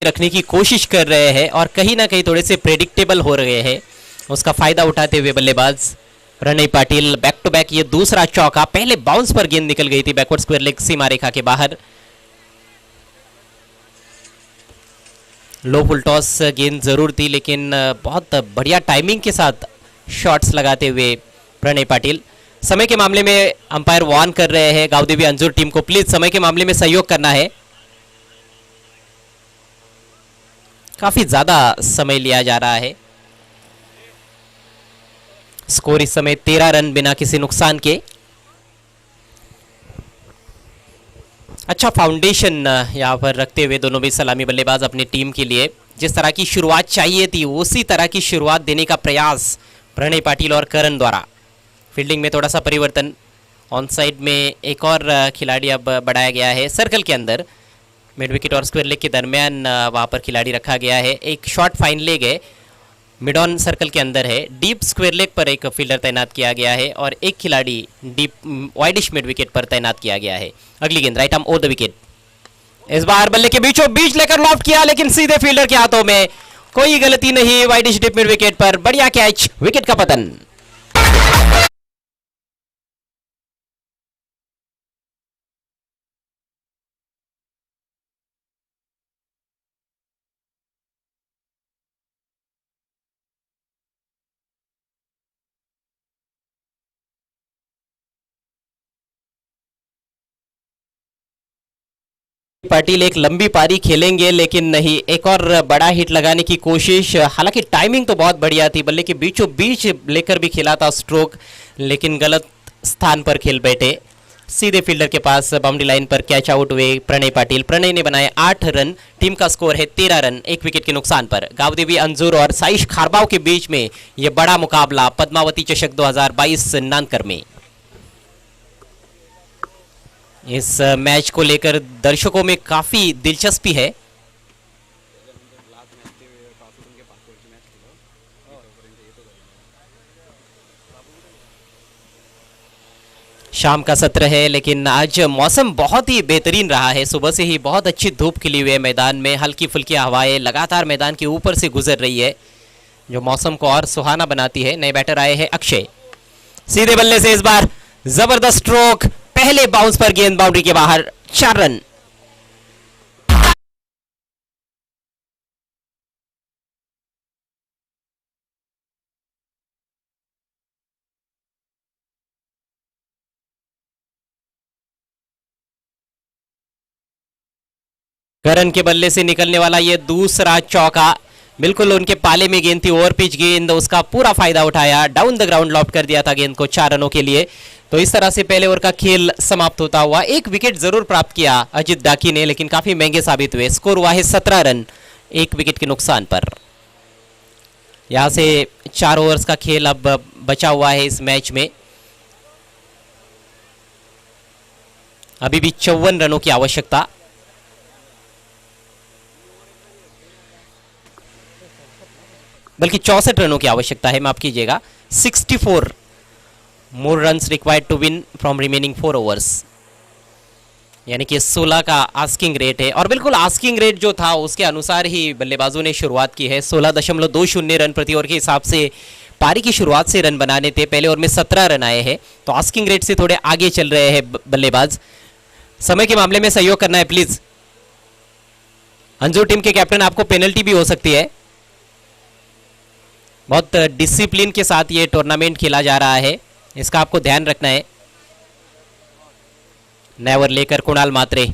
रखने की कोशिश कर रहे हैं और कहीं ना कहीं थोड़े से प्रेडिक्टेबल हो रहे हैं, उसका फायदा उठाते हुए बल्लेबाज Pranay Patil. Back to back ये दूसरा चौका, पहले बाउंस पर गेंद निकल गई थी बैकवर्ड स्क्वायर लेग सीमा रेखा के बाहर। लो फुल टॉस गेंद जरूर थी, लेकिन बहुत बढ़िया टाइमिंग के साथ शॉट्स लगाते हुए प्रणय पाटिल। समय के मामले में अंपायर वार्न कर रहे हैं गांवदेवी अंजुर टीम को, प्लीज समय के मामले में सहयोग करना है। काफी ज्यादा समय लिया जा रहा है। स्कोर इस समय 13 रन बिना किसी नुकसान के। अच्छा फाउंडेशन यहां पर रखते हुए दोनों भी सलामी बल्लेबाज अपनी टीम के लिए जिस तरह की शुरुआत चाहिए थी उसी तरह की शुरुआत देने का प्रयास प्रणय पाटिल और करण द्वारा। फील्डिंग में थोड़ा सा परिवर्तन, ऑन साइड में एक और खिलाड़ी अब बढ़ाया गया है सर्कल के अंदर, मिड विकेट और स्क्वायर लेग के दरमियान वहां पर खिलाड़ी रखा गया है। एक शॉर्ट फाइन लेग है, मिड ऑन सर्कल के अंदर है, डीप स्क्वायर लेग पर एक फील्डर तैनात किया गया है और एक खिलाड़ी डीप वाइडिश मिड विकेट पर तैनात किया गया है। अगली गेंद right arm over the wicket, इस बार बल्ले के बीचों बीच लेकर लॉफ्ट किया, लेकिन सीधे फील्डर के हाथों में कोई गलती नहीं, वाइड डिप मिड विकेट पर बढ़िया कैच, विकेट का पतन। पाटिल एक लंबी पारी खेलेंगे लेकिन नहीं, एक और बड़ा हिट लगाने की कोशिश। हालांकि टाइमिंग तो बहुत बढ़िया थी, बल्ले के बीचों बीच लेकर भी खेला था स्ट्रोक, लेकिन गलत स्थान पर खेल बैठे। सीधे फील्डर के पास बाउंड्री लाइन पर कैच आउट हुए प्रणय पाटिल। प्रणय ने बनाए 8 रन, टीम का स्कोर है 13 रन, 1 विकेट के नुकसान पर। गावदेवी अंजुर और साइश खारबाव के बीच में यह बड़ा मुकाबला पद्मावती चषक 2022 नानकर में। इस मैच को लेकर दर्शकों में काफी दिलचस्पी है। शाम का सत्र है लेकिन आज मौसम बहुत ही बेहतरीन रहा है। सुबह से ही बहुत अच्छी धूप खिली हुई है मैदान में, हल्की फुल्की हवाएं लगातार मैदान के ऊपर से गुजर रही है, जो मौसम को और सुहाना बनाती है। नए बैटर आए हैं अक्षय, सीधे बल्ले से इस बार जबरदस्त स्ट्रोक, पहले बाउंस पर गेंद बाउंड्री के बाहर, 4 रन। करण के बल्ले से निकलने वाला ये दूसरा चौका, बिल्कुल उनके पाले में गेंद थी, ओवर पिच गेंद, उसका पूरा फायदा उठाया, डाउन द ग्राउंड लॉफ्ट कर दिया था गेंद को 4 रनों के लिए। तो इस तरह से पहले ओवर का खेल समाप्त होता हुआ। एक विकेट जरूर प्राप्त किया अजित डाकी ने, लेकिन काफी महंगे साबित हुए। स्कोर हुआ है 17 रन, 1 विकेट के नुकसान पर। यहां से 4 ओवर्स का खेल अब बचा हुआ है इस मैच में। अभी भी 54 रनों की आवश्यकता। बल्कि 64 रनों की आवश्यकता है, माफ कीजिएगा। 64 more runs required to win from remaining 4 overs, यानी कि 16 का आस्किंग रेट है। और बिल्कुल आस्किंग रेट जो था उसके अनुसार ही बल्लेबाजों ने शुरुआत की है। 16.20 रन प्रति ओवर के हिसाब से पारी की शुरुआत से रन बनाने थे। पहले ओवर में 17 रन आए हैं, तो आस्किंग रेट से थोड़े आगे चल रहे हैं बल्लेबाज। समय के मामले में सहयोग करना है प्लीज। अंजुर टीम के कैप्टन, आपको पेनल्टी भी हो सकती है। बहुत डिसिप्लिन के साथ ये टूर्नामेंट खेला जा रहा है, इसका आपको ध्यान रखना है। नया ओवर लेकर कुणाल मात्रे,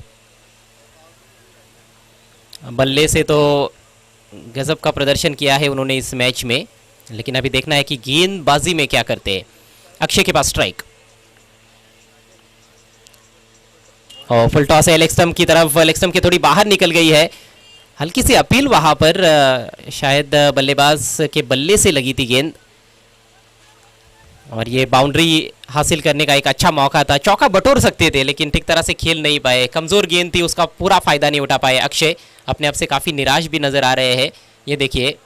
बल्ले से तो गजब का प्रदर्शन किया है उन्होंने इस मैच में, लेकिन अभी देखना है कि गेंदबाजी में क्या करते हैं। अक्षय के पास स्ट्राइक और फुल टॉस है एलेक्सटम की तरफ। एलेक्सटम के थोड़ी बाहर निकल गई है, हल्की सी अपील वहां पर, शायद बल्लेबाज के बल्ले से लगी थी गेंद, और ये बाउंड्री हासिल करने का एक अच्छा मौका था। चौका बटोर सकते थे लेकिन ठीक तरह से खेल नहीं पाए, कमजोर गेंद थी, उसका पूरा फायदा नहीं उठा पाए। अक्षय अपने आप से काफी निराश भी नजर आ रहे हैं। ये देखिए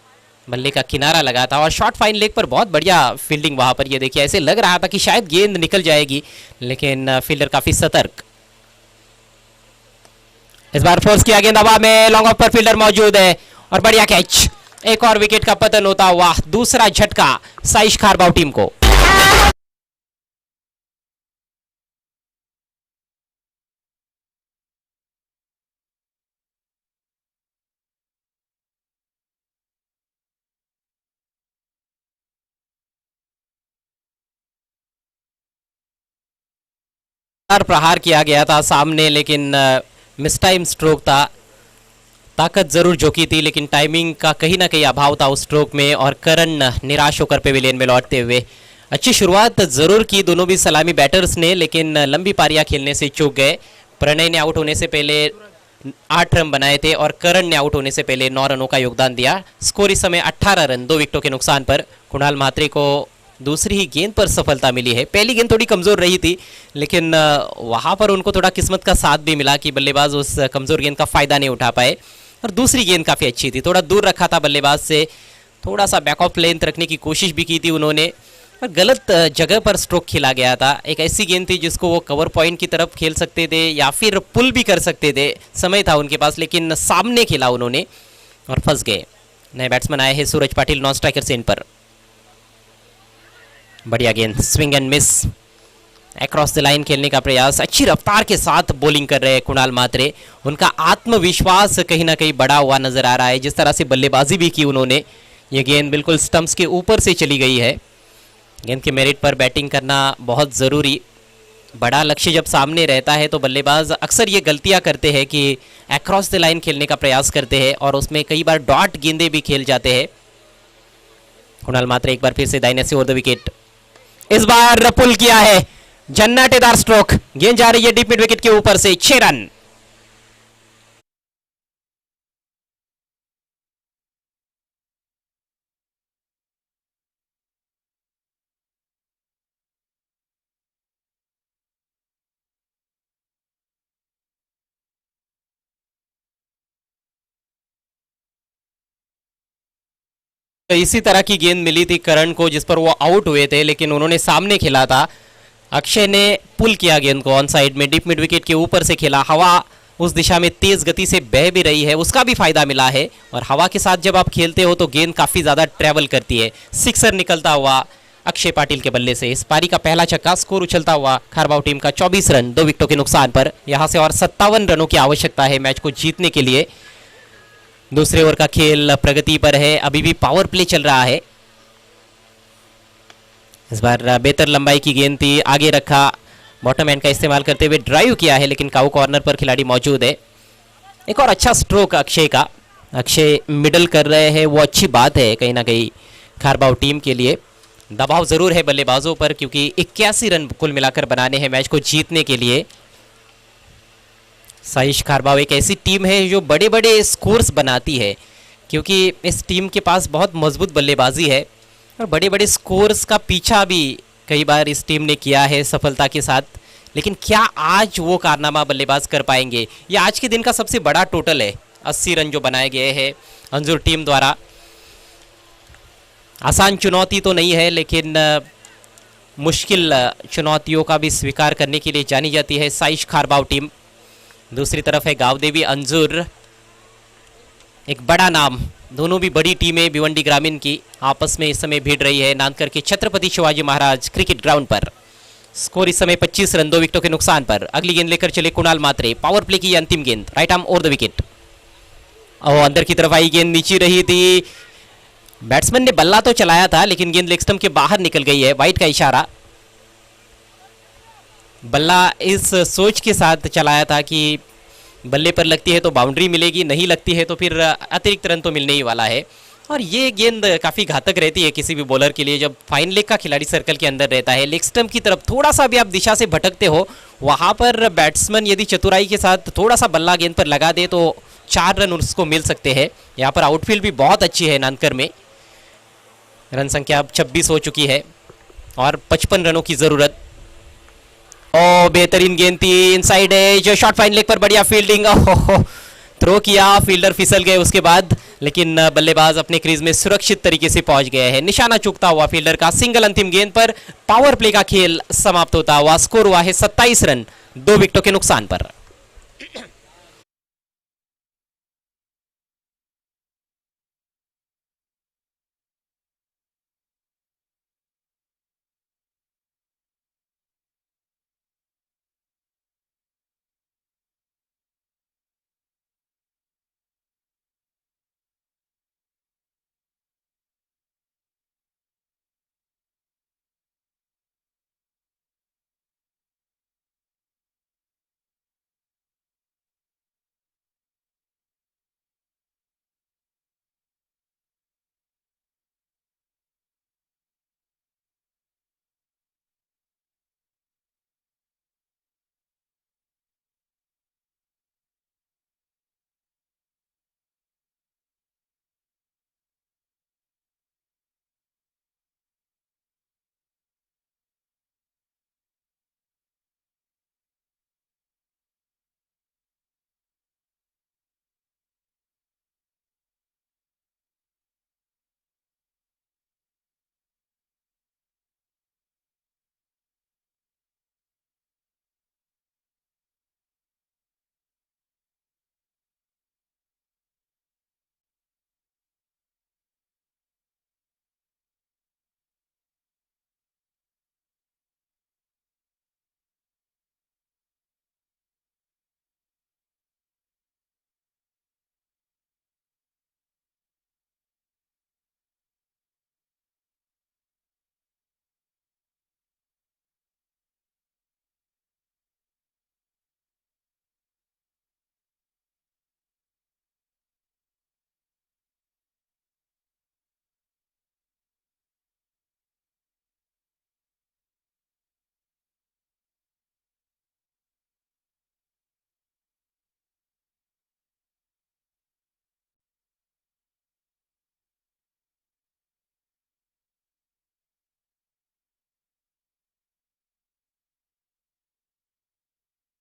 बल्ले का किनारा लगा था और शॉर्ट फाइन लेग पर बहुत बढ़िया फील्डिंग वहां पर। ये देखिए ऐसे लग रहा था कि शायद गेंद निकल जाएगी, लेकिन फील्डर काफी सतर्क। इस बार फोर्स किया गेंद हवा में, लॉन्ग ऑफ पर फील्डर मौजूद है और बढ़िया कैच। एक और विकेट का पतन होता हुआ, दूसरा झटका साइश खारबाव टीम को। प्रहार किया गया था सामने, लेकिन मिस टाइम स्ट्रोक था। ताकत जरूर झोंकी थी लेकिन टाइमिंग का कहीं ना कहीं अभाव था उस स्ट्रोक में, और करण निराश होकर पेविलियन में लौटते हुए। अच्छी शुरुआत जरूर की दोनों भी सलामी बैटर्स ने, लेकिन लंबी पारियां खेलने से चूक गए। प्रणय ने आउट होने से पहले 8 रन बनाए थे और करण ने आउट होने से पहले 9 रनों का योगदान दिया। स्कोर इस समय 18 रन, 2 विकेटों के नुकसान पर। कुणाल मात्रे को दूसरी ही गेंद पर सफलता मिली है। पहली गेंद थोड़ी कमजोर रही थी, लेकिन वहां पर उनको थोड़ा किस्मत का साथ भी मिला कि बल्लेबाज उस कमजोर गेंद का फायदा नहीं उठा पाए। और दूसरी गेंद काफी अच्छी थी, थोड़ा दूर रखा था बल्लेबाज से, थोड़ा सा बैक ऑफ लेंथ रखने की कोशिश भी की थी उन्होंने, पर गलत जगह पर स्ट्रोक खेला गया था। एक ऐसी गेंद थी जिसको वो कवर पॉइंट की तरफ खेल सकते थे या फिर पुल भी कर सकते थे, समय था उनके पास, लेकिन सामने खेला उन्होंने और फंस गए। नए बैट्समैन आए हैं सूरज पाटिल नॉन स्ट्राइकर से इन पर। बढ़िया गेंद, swing and miss, across the line खेलने का प्रयास, अच्छी रफ्तार के साथ बॉलिंग कर रहे हैं कुणाल मात्रे। उनका आत्मविश्वास कहीं ना कहीं बढ़ा हुआ नजर आ रहा है, जिस तरह से बल्लेबाजी भी की उन्होंने। ये गेंद बिल्कुल स्टंप्स के ऊपर से चली गई है। गेंद के मेरिट पर बैटिंग करना बहुत ज़रूरी। बड़ा लक्ष्य जब सामने रहता है तो बल्लेबाज अक्सर ये गलतियां करते हैं कि अक्रॉस द लाइन खेलने का प्रयास करते हैं और उसमें कई बार डॉट गेंदे भी खेल जाते हैं। कुणाल मात्रे एक बार फिर से दाहिने से ओवर द विकेट, इस बार पुल किया है, जन्नटेदार स्ट्रोक, गेंद जा रही है डीप मिड विकेट के ऊपर से, 6 रन। इसी तरह की गेंद मिली थी करण को जिस पर वो आउट हुए थे, लेकिन उन्होंने सामने खेला था। अक्षय ने पुल किया गेंद को ऑन साइड में, डीप मिड विकेट के ऊपर से खेला। हवा उस दिशा में तेज गति से बह भी रही है, उसका भी फायदा मिला है। और हवा के साथ जब आप खेलते हो तो गेंद काफी ज्यादा ट्रेवल करती है। सिक्सर निकलता हुआ अक्षय पाटिल के बल्ले से, इस पारी का पहला छक्का। स्कोर उछलता हुआ खारबाव टीम का 24 रन 2 विकेटों के नुकसान पर। यहां से और 57 रनों की आवश्यकता है मैच को जीतने के लिए। दूसरे ओवर का खेल प्रगति पर है, अभी भी पावर प्ले चल रहा है। इस बार बेहतर लंबाई की गेंद थी, आगे रखा, बॉटम एंड का इस्तेमाल करते हुए ड्राइव किया है, लेकिन काऊ कॉर्नर पर खिलाड़ी मौजूद है। एक और अच्छा स्ट्रोक अक्षय का, अक्षय मिडल कर रहे हैं, वो अच्छी बात है कहीं ना कहीं खारबाव टीम के लिए। दबाव जरूर है बल्लेबाजों पर, क्योंकि 81 रन कुल मिलाकर बनाने हैं मैच को जीतने के लिए। साइश खारबाव एक ऐसी टीम है जो बड़े बड़े स्कोर्स बनाती है, क्योंकि इस टीम के पास बहुत मजबूत बल्लेबाजी है और बड़े बड़े स्कोर्स का पीछा भी कई बार इस टीम ने किया है सफलता के साथ। लेकिन क्या आज वो कारनामा बल्लेबाज कर पाएंगे? ये आज के दिन का सबसे बड़ा टोटल है, 80 रन जो बनाए गए हैं अंजुर टीम द्वारा। आसान चुनौती तो नहीं है, लेकिन मुश्किल चुनौतियों का भी स्वीकार करने के लिए जानी जाती है साइश खारबाव टीम। दूसरी तरफ है गावदेवी अंजुर, एक बड़ा नाम। दोनों भी बड़ी टीमें भिवंडी ग्रामीण की आपस में इस समय भिड़ रही है नानकर के छत्रपति शिवाजी महाराज क्रिकेट ग्राउंड पर। स्कोर इस समय 25 रन 2 विकेटों के नुकसान पर। अगली गेंद लेकर चले कुणाल मात्रे, पावर प्ले की अंतिम गेंद, right arm over the wicket. और अंदर की तरफ आई गेंद, नीचे रही थी। बैट्समैन ने बल्ला तो चलाया था, लेकिन गेंद लेग स्टंप के बाहर निकल गई है, वाइड का इशारा। बल्ला इस सोच के साथ चलाया था कि बल्ले पर लगती है तो बाउंड्री मिलेगी, नहीं लगती है तो फिर अतिरिक्त रन तो मिलने ही वाला है। और ये गेंद काफ़ी घातक रहती है किसी भी बॉलर के लिए, जब फाइन लेग का खिलाड़ी सर्कल के अंदर रहता है। लेग स्टंप की तरफ थोड़ा सा भी आप दिशा से भटकते हो, वहाँ पर बैट्समैन यदि चतुराई के साथ थोड़ा सा बल्ला गेंद पर लगा दे तो 4 रन उसको मिल सकते हैं। यहाँ पर आउटफील्ड भी बहुत अच्छी है नानकर में। रन संख्या अब 26 हो चुकी है और 55 रनों की ज़रूरत। ओ बेहतरीन गेंद थी, inside edge, shot fine leg पर बढ़िया फील्डिंग। ओहो, थ्रो किया, फील्डर फिसल गए उसके बाद, लेकिन बल्लेबाज अपने क्रीज में सुरक्षित तरीके से पहुंच गए हैं। निशाना चूकता हुआ फील्डर का सिंगल अंतिम गेंद पर पावर प्ले का खेल समाप्त होता हुआ। स्कोर हुआ है 27 रन 2 विकेटों के नुकसान पर।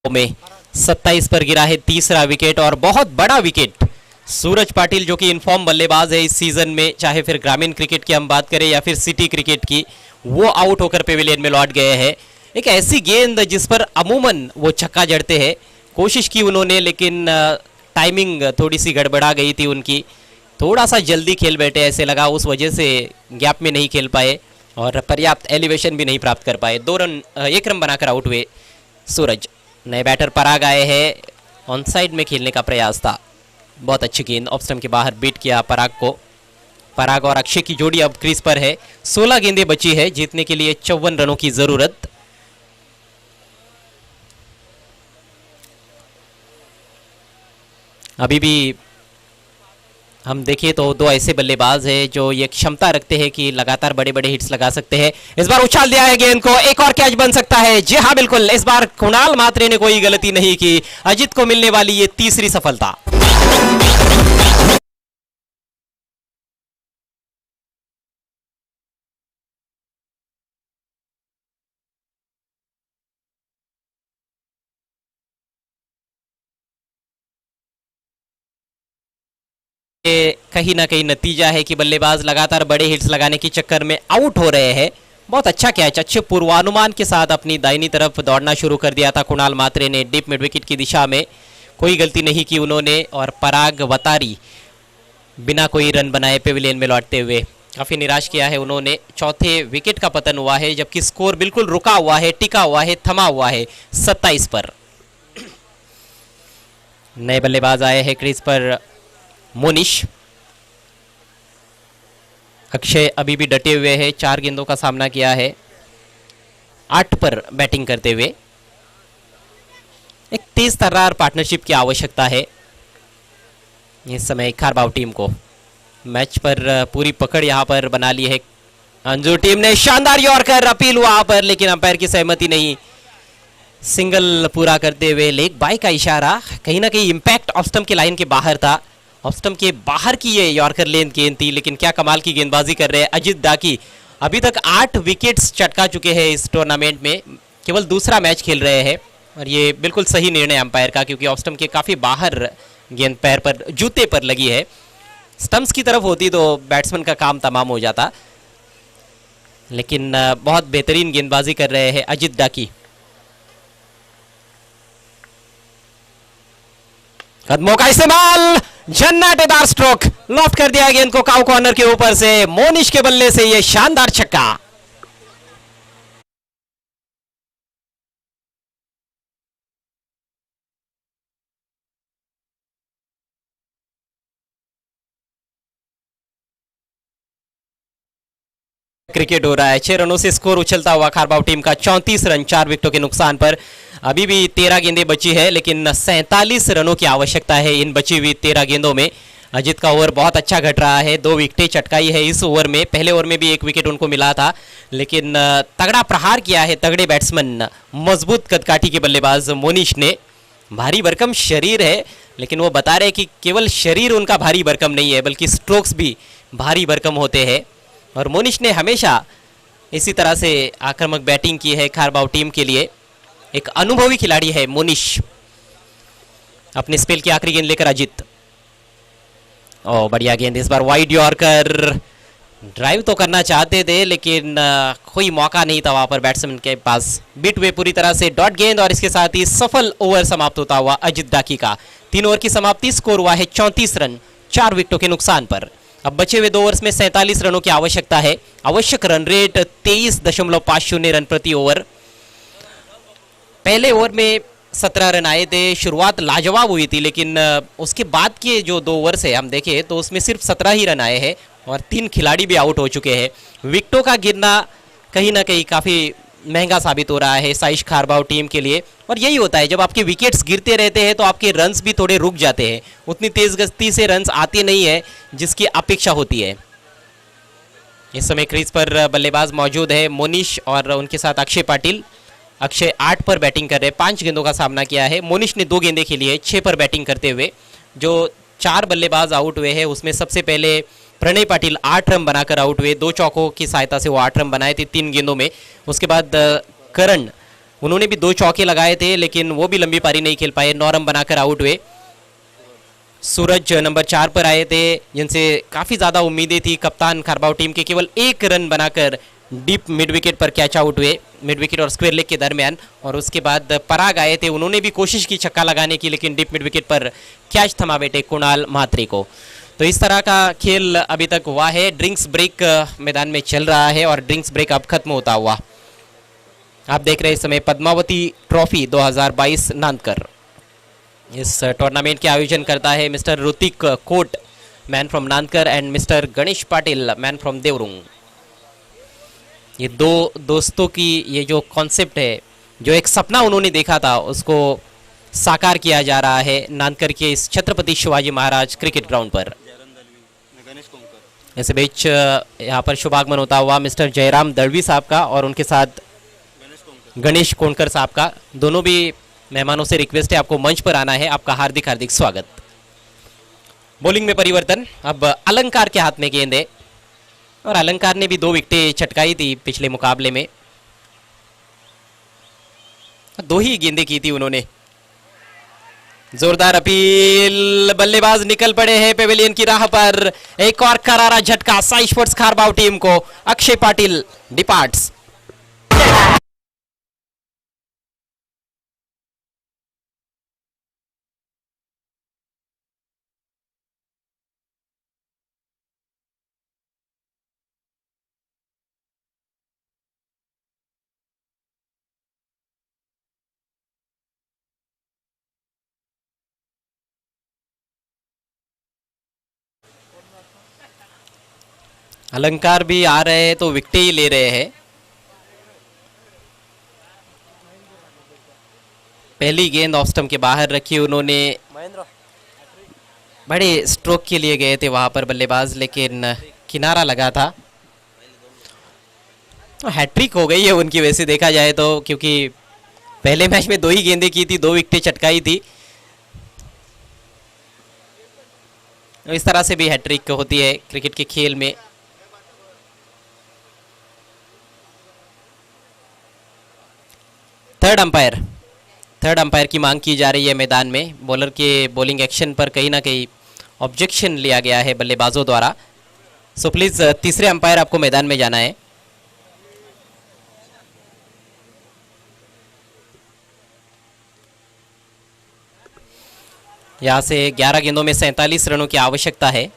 में 27 पर गिरा है तीसरा विकेट और बहुत बड़ा विकेट। सूरज पाटिल जो कि इनफॉर्म बल्लेबाज है इस सीजन में, चाहे फिर ग्रामीण क्रिकेट की हम बात करें या फिर सिटी क्रिकेट की, वो आउट होकर पेविलियन में लौट गए हैं। एक ऐसी गेंद जिस पर अमूमन वो छक्का जड़ते हैं, कोशिश की उन्होंने लेकिन टाइमिंग थोड़ी सी गड़बड़ा गई थी उनकी, थोड़ा सा जल्दी खेल बैठे ऐसे लगा, उस वजह से गैप में नहीं खेल पाए और पर्याप्त एलिवेशन भी नहीं प्राप्त कर पाए। 1 रन बनाकर आउट हुए सूरज। नए बैटर पराग आए हैं, ऑन साइड में खेलने का प्रयास था, बहुत अच्छी गेंद ऑफ स्टंप के बाहर बीट किया पराग को। पराग और अक्षय की जोड़ी अब क्रीज पर है, 16 गेंदें बची है जीतने के लिए 54 रनों की जरूरत। अभी भी हम देखें तो दो ऐसे बल्लेबाज हैं जो ये क्षमता रखते हैं कि लगातार बड़े बड़े हिट्स लगा सकते हैं। इस बार उछाल दिया है गेंद को, एक और कैच बन सकता है। जी हाँ बिल्कुल, इस बार कुणाल मात्रे ने कोई गलती नहीं की, अजित को मिलने वाली ये तीसरी सफलता। कहीं ना कहीं नतीजा है कि बल्लेबाज लगातार बड़े हिट्स लगाने के चक्कर में आउट हो रहे हैं। बहुत अच्छा कैच, अच्छे पूर्वानुमान के साथ अपनी दाहिनी तरफ दौड़ना शुरू कर दिया था कुणाल मात्रे ने डीप मिड विकेट की दिशा में, कोई गलती नहीं की उन्होंने और पराग वतारी बिना कोई रन बनाए पेविलियन में लौटते हुए काफ़ी निराश किया है उन्होंने। चौथे विकेट का पतन हुआ है जबकि स्कोर बिल्कुल रुका हुआ है, टिका हुआ है, थमा हुआ है 27 पर। नए बल्लेबाज आए हैं क्रीज पर, मोनिश। अक्षय अभी भी डटे हुए हैं, 4 गेंदों का सामना किया है, 8 पर बैटिंग करते हुए। एक तेज तर्रार पार्टनरशिप की आवश्यकता है इस समय खारबाव टीम को। मैच पर पूरी पकड़ यहां पर बना ली है अंजुर टीम ने। शानदार यॉर्कर, अपील हुआ पर लेकिन अंपायर की सहमति नहीं, सिंगल पूरा करते हुए लेग बाय का इशारा। कहीं ना कहीं इंपैक्ट ऑफ स्टंप के लाइन के बाहर था, ऑफ स्टंप के बाहर की ये यॉर्कर लेंथ गेंद थी, लेकिन क्या कमाल की गेंदबाजी कर रहे हैं अजित डाकी। अभी तक 8 विकेट्स चटका चुके हैं इस टूर्नामेंट में, केवल दूसरा मैच खेल रहे हैं और ये बिल्कुल सही निर्णय अंपायर का, क्योंकि ऑफ स्टंप के काफ़ी बाहर गेंद पैर पर, जूते पर लगी है। स्टंप्स की तरफ होती तो बैट्समैन का काम तमाम हो जाता, लेकिन बहुत बेहतरीन गेंदबाजी कर रहे हैं अजित डाकी। कदमों का इस्तेमाल, जन्नतेदार स्ट्रोक, लॉफ्ट कर दिया गेंद को काउ कॉर्नर के ऊपर से। मोनिश के बल्ले से यह शानदार छक्का। क्रिकेट हो रहा है, 6 रनों से स्कोर उछलता हुआ खारबाव टीम का 34 रन 4 विकेटों के नुकसान पर। अभी भी 13 गेंदें बची है, लेकिन 47 रनों की आवश्यकता है इन बची हुई 13 गेंदों में। अजित का ओवर बहुत अच्छा घट रहा है, 2 विकेटें चटकाई है इस ओवर में। पहले ओवर में भी 1 विकेट उनको मिला था, लेकिन तगड़ा प्रहार किया है तगड़े बैट्समैन, मजबूत कदकाठी के बल्लेबाज मोनिश ने। भारी भरकम शरीर है, लेकिन वो बता रहे कि केवल शरीर उनका भारी भरकम नहीं है, बल्कि स्ट्रोक्स भी भारी भरकम होते हैं। और मोनिश ने हमेशा इसी तरह से आक्रामक बैटिंग की है खारबाव टीम के लिए। एक अनुभवी खिलाड़ी है मोनिश। अपने स्पेल की आखिरी गेंद लेकर अजित, ओ बढ़िया गेंद, इस बार वाइड यॉर्कर। ड्राइव तो करना चाहते थे लेकिन कोई मौका नहीं था वहां पर बैट्समैन के पास। बीट हुए पूरी तरह से डॉट गेंद और इसके साथ ही सफल ओवर समाप्त होता हुआ अजित डाकी का। 3 ओवर की समाप्ति, स्कोर हुआ है 34 रन 4 विकेटों के नुकसान पर। अब बचे हुए 2 ओवर्स में 47 रनों की आवश्यकता है। आवश्यक रन रेट 23.50 रन प्रति ओवर। पहले ओवर में 17 रन आए थे, शुरुआत लाजवाब हुई थी, लेकिन उसके बाद के जो 2 ओवर्स है हम देखें तो उसमें सिर्फ 17 ही रन आए हैं और 3 खिलाड़ी भी आउट हो चुके हैं। विकेटों का गिरना कहीं ना कहीं काफ़ी महंगा साबित हो रहा है साइश खारबाव टीम के लिए। और यही होता है, जब आपके विकेट्स गिरते रहते हैं तो आपके रन्स भी थोड़े रुक जाते हैं, उतनी तेज गति से रन्स आते नहीं है जिसकी अपेक्षा होती है। इस समय क्रीज पर बल्लेबाज मौजूद है मोनिश और उनके साथ अक्षय पाटिल। अक्षय 8 पर बैटिंग कर रहे हैं, 5 गेंदों का सामना किया है। मोनिश ने 2 गेंदें खेली है 6 पर बैटिंग करते हुए। जो 4 बल्लेबाज आउट हुए हैं उसमें सबसे पहले प्रणय पाटिल 8 रन बनाकर आउट हुए, 2 चौकों की सहायता से वो 8 रन बनाए थे 3 गेंदों में। उसके बाद करण उन्होंने भी 2 चौके लगाए थे, लेकिन वो भी लंबी पारी नहीं खेल पाए, 9 रन बनाकर आउट हुए। सूरज नंबर 4 पर आए थे, जिनसे काफ़ी ज़्यादा उम्मीदें थी। कप्तान खारबाव टीम के केवल 1 रन बनाकर डीप मिड विकेट पर कैच आउट हुए, मिड विकेट और स्क्वायर लेग के दरमियान। और उसके बाद पराग आए थे, उन्होंने भी कोशिश की छक्का लगाने की, लेकिन डीप मिड विकेट पर कैच थमा बैठे कुणाल महात्री को। तो इस तरह का खेल अभी तक हुआ है। ड्रिंक्स ब्रेक मैदान में चल रहा है और ड्रिंक्स ब्रेक अब खत्म होता हुआ आप देख रहे हैं इस समय पद्मावती ट्रॉफी 2022 नांदकर। इस टूर्नामेंट के आयोजन करता है mister Hrithik Kot, man from Nandkar, and mister Ganesh Patil, man from Devrung. ये दो दोस्तों की ये जो कॉन्सेप्ट है, जो एक सपना उन्होंने देखा था, उसको साकार किया जा रहा है नांदकर के इस छत्रपति शिवाजी महाराज क्रिकेट ग्राउंड पर। इस बीच यहाँ पर शुभागमन होता हुआ मिस्टर जयराम दड़वी साहब का और उनके साथ गणेश कोणकर साहब का। दोनों भी मेहमानों से रिक्वेस्ट है, आपको मंच पर आना है। आपका हार्दिक हार्दिक स्वागत। बॉलिंग में परिवर्तन, अब अलंकार के हाथ में गेंद है और अलंकार ने भी 2 विकेटें चटकाई थी पिछले मुकाबले में। 2 ही गेंदें की थी उन्होंने। जोरदार अपील, बल्लेबाज निकल पड़े हैं पेविलियन की राह पर। एक और करारा झटका साई स्पोर्ट्स खारबाव टीम को। अक्षय पाटिल डिपार्ट्स। अलंकार भी आ रहे हैं तो विकेट ही ले रहे हैं। पहली गेंद ऑफ स्टंप के बाहर रखी उन्होंने। बड़े स्ट्रोक के लिए गए थे वहां पर बल्लेबाज, लेकिन किनारा लगा था। तो हैट्रिक हो गई है उनकी वैसे देखा जाए तो, क्योंकि पहले मैच में 2 ही गेंदें की थी, 2 विकेटें चटकाई थी। इस तरह से भी हैट्रिक होती है क्रिकेट के खेल में। थर्ड अंपायर की मांग की जा रही है मैदान में। बॉलर के बॉलिंग एक्शन पर कहीं ना कहीं ऑब्जेक्शन लिया गया है बल्लेबाजों द्वारा। सो प्लीज तीसरे अंपायर आपको मैदान में जाना है। यहां से 11 गेंदों में 47 रनों की आवश्यकता है।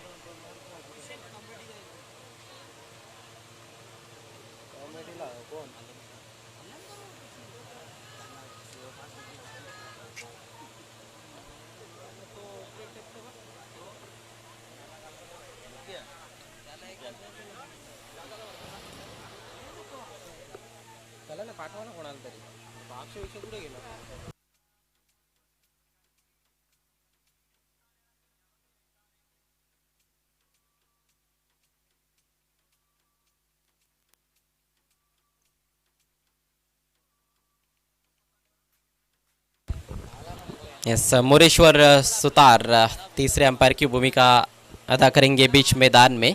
यस, मोरेश्वर सुतार तीसरे अंपायर की भूमिका अदा करेंगे बीच मैदान में।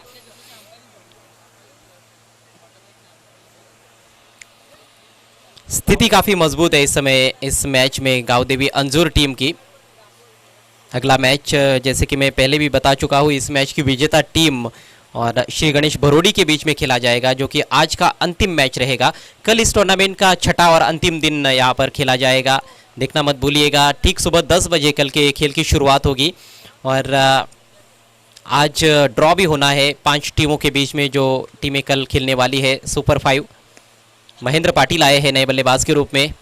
स्थिति काफी मजबूत है इस समय इस मैच में गांव देवी अंजूर टीम की। अगला मैच जैसे कि मैं पहले भी बता चुका हूँ, इस मैच की विजेता टीम और श्री गणेश भरोड़ी के बीच में खेला जाएगा, जो कि आज का अंतिम मैच रहेगा। कल इस टूर्नामेंट का छठा और अंतिम दिन यहाँ पर खेला जाएगा, देखना मत भूलिएगा। ठीक सुबह 10 बजे कल के खेल की शुरुआत होगी और आज ड्रॉ भी होना है 5 टीमों के बीच में, जो टीमें कल खेलने वाली है। सुपर 5 महेंद्र पाटिल आए हैं नए बल्लेबाज के रूप में।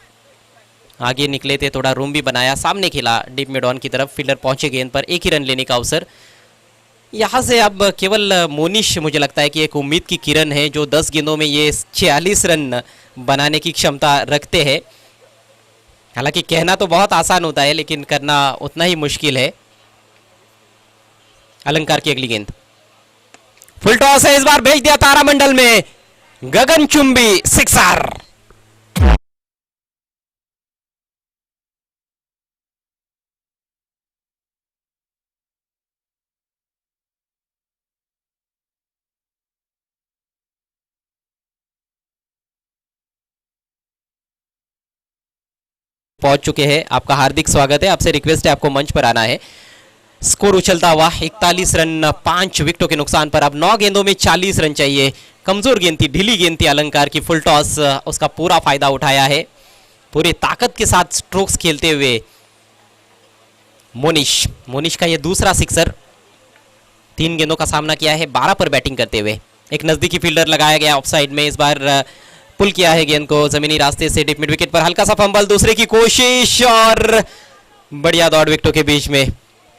आगे निकले थे, थोड़ा रूम भी बनाया, सामने खेला डीप मिड ऑन की तरफ। फील्डर पहुंचे गेंद पर, 1 ही रन लेने का अवसर। यहाँ से अब केवल मोनिश मुझे लगता है कि एक उम्मीद की किरण है, जो 10 गेंदों में ये 46 रन बनाने की क्षमता रखते हैं। हालांकि कहना तो बहुत आसान होता है, लेकिन करना उतना ही मुश्किल है। अलंकार की अगली गेंद, फुल टॉस है, इस बार भेज दिया तारामंडल में, गगनचुंबी सिक्सर। पहुंच चुके हैं। आपका हार्दिक स्वागत है। आपसे रिक्वेस्ट है आपको मंच पर आना है। स्कोर उछलता हुआ 41 रन 5 विकेटों के नुकसान पर। अब 9 गेंदों में 40 रन चाहिए। कमजोर गेंद थी, ढीली गेंद थी अलंकार की। फुल टॉस उसका पूरा फायदा उठाया है। पूरी ताकत के साथ स्ट्रोक्स खेलते हुए मोनिश का यह दूसरा सिक्सर। 3 गेंदों का सामना किया है 12 पर बैटिंग करते हुए। एक नजदीकी फील्डर लगाया गया ऑफसाइड में। इस बार पुल किया है गेंद को जमीनी रास्ते से डीप मिड विकेट पर। हल्का सा फंबल, दूसरे की कोशिश और बढ़िया दौड़ विकेटों के बीच में।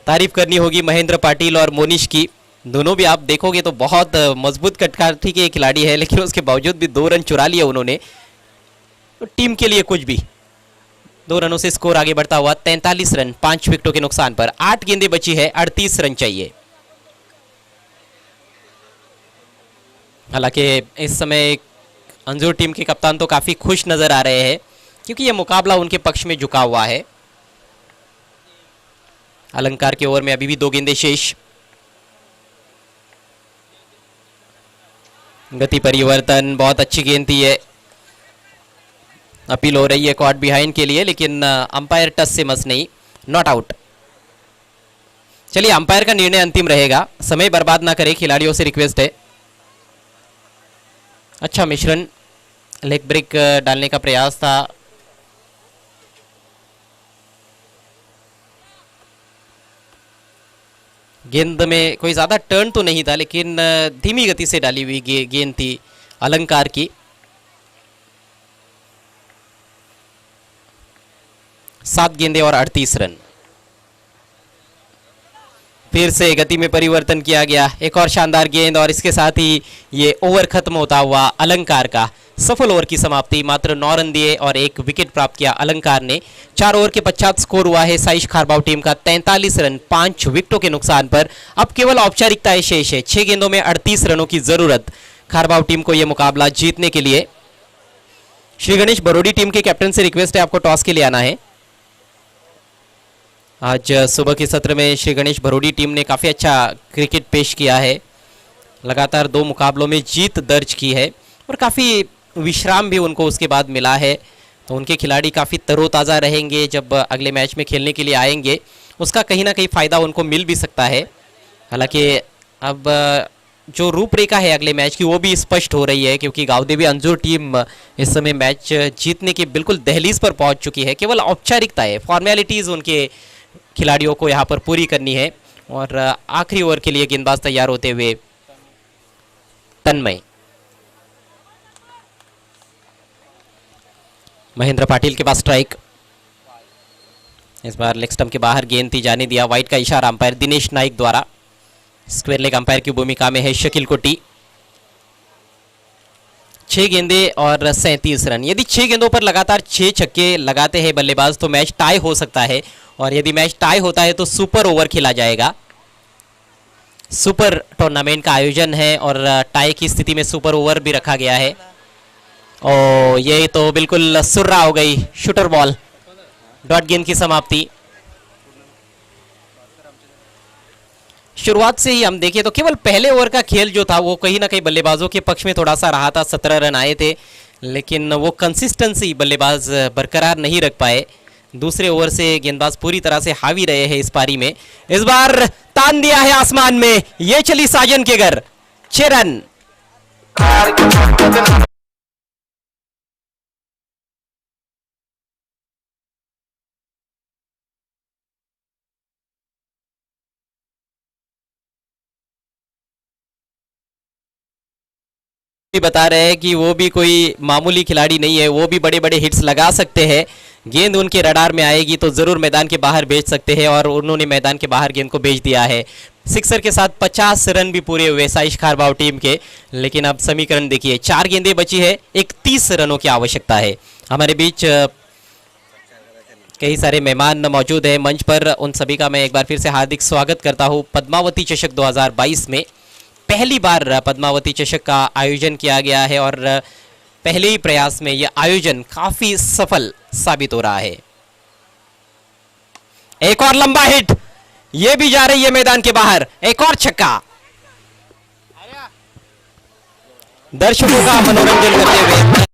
तारीफ करनी होगी महेंद्र पाटिल और मोनिश की। दोनों भी आप देखोगे तो बहुत मजबूत कटकाठी के खिलाड़ी है, लेकिन उसके बावजूद भी 2 रन चुरा लिए उन्होंने। तो टीम के लिए कुछ भी। 2 रनों से स्कोर आगे बढ़ता हुआ 43 रन 5 विकेटों के नुकसान पर। 8 गेंदें बची है, 38 रन चाहिए। हालांकि इस समय अंजुर टीम के कप्तान तो काफी खुश नजर आ रहे हैं, क्योंकि यह मुकाबला उनके पक्ष में झुका हुआ है। अलंकार के ओवर में अभी भी 2 गेंदें शेष। गति परिवर्तन, बहुत अच्छी गेंद थी ये। अपील हो रही है कॉट बिहाइंड के लिए, लेकिन अंपायर टच से मस नहीं, नॉट आउट। चलिए, अंपायर का निर्णय अंतिम रहेगा, समय बर्बाद ना करें, खिलाड़ियों से रिक्वेस्ट है। अच्छा मिश्रण, लेग ब्रेक डालने का प्रयास था। गेंद में कोई ज्यादा टर्न तो नहीं था, लेकिन धीमी गति से डाली हुई गेंद थी अलंकार की। 7 गेंदें और 38 रन। फिर से गति में परिवर्तन किया गया। एक और शानदार गेंद और इसके साथ ही ये ओवर खत्म होता हुआ अलंकार का। सफल ओवर की समाप्ति। मात्र 9 रन दिए और 1 विकेट प्राप्त किया अलंकार ने। 4 ओवर के पश्चात स्कोर हुआ है साइश खारबाव टीम का 43 रन 5 विकेटों के नुकसान पर। अब केवल औपचारिकताएं शेष है। 6 गेंदों में 38 रनों की जरूरत खारबाव टीम को यह मुकाबला जीतने के लिए। श्री गणेश बरोडी टीम के कैप्टन से रिक्वेस्ट है आपको टॉस के लिए आना है। आज सुबह के सत्र में श्री गणेश बरोडी टीम ने काफ़ी अच्छा क्रिकेट पेश किया है। लगातार 2 मुकाबलों में जीत दर्ज की है और काफ़ी विश्राम भी उनको उसके बाद मिला है। तो उनके खिलाड़ी काफ़ी तरोताज़ा रहेंगे जब अगले मैच में खेलने के लिए आएंगे। उसका कहीं ना कहीं फ़ायदा उनको मिल भी सकता है। हालांकि अब जो रूपरेखा है अगले मैच की वो भी स्पष्ट हो रही है, क्योंकि गांवदेवी अंजुर टीम इस समय मैच जीतने की बिल्कुल दहलीज पर पहुंच चुकी है। केवल औपचारिकता है, फॉर्मेलिटीज़ उनके खिलाड़ियों को यहाँ पर पूरी करनी है। और आखिरी ओवर के लिए गेंदबाज तैयार होते हुए तन्मय। महेंद्र पाटिल के पास स्ट्राइक। इस बार लेग स्टंप के बाहर गेंद थी, जाने दिया। वाइड का इशारा अंपायर दिनेश नाइक द्वारा। स्क्वायर लेग अंपायर की भूमिका में है शकील कोटी। 6 गेंदें और 37 रन। यदि 6 गेंदों पर लगातार 6 छक्के लगाते हैं बल्लेबाज तो मैच टाई हो सकता है। और यदि मैच टाई होता है तो सुपर ओवर खेला जाएगा। सुपर टूर्नामेंट का आयोजन है और टाई की स्थिति में सुपर ओवर भी रखा गया है। और ये तो बिल्कुल सुर्रा हो गई, शूटर बॉल। डॉट गेंद की समाप्ति। शुरुआत से ही हम देखें तो केवल पहले ओवर का खेल जो था वो कहीं ना कहीं बल्लेबाजों के पक्ष में थोड़ा सा रहा था। 17 रन आए थे, लेकिन वो कंसिस्टेंसी बल्लेबाज बरकरार नहीं रख पाए। दूसरे ओवर से गेंदबाज पूरी तरह से हावी रहे हैं इस पारी में। इस बार तान दिया है आसमान में, ये चली साजन के घर। 6 रन। भी बता रहे हैं कि वो भी कोई मामूली खिलाड़ी नहीं है, वो भी बड़े बड़े हिट्स लगा सकते हैं। गेंद उनके रडार में आएगी तो जरूर मैदान के बाहर भेज सकते हैं और उन्होंने मैदान के बाहर गेंद को भेज दिया है। सिक्सर के साथ 50 रन भी पूरे हुए साइश खारबाव टीम के। लेकिन अब समीकरण देखिए, 4 गेंदें बची है, 31 रनों की आवश्यकता है। हमारे बीच कई सारे मेहमान मौजूद हैं मंच पर, उन सभी का मैं एक बार फिर से हार्दिक स्वागत करता हूँ। पद्मावती चषक 2022 में पहली बार पद्मावती चषक का आयोजन किया गया है और पहले ही प्रयास में यह आयोजन काफी सफल साबित हो रहा है। एक और लंबा हिट, यह भी जा रही है मैदान के बाहर। एक और छक्का। दर्शकों का मनोरंजन करते हुए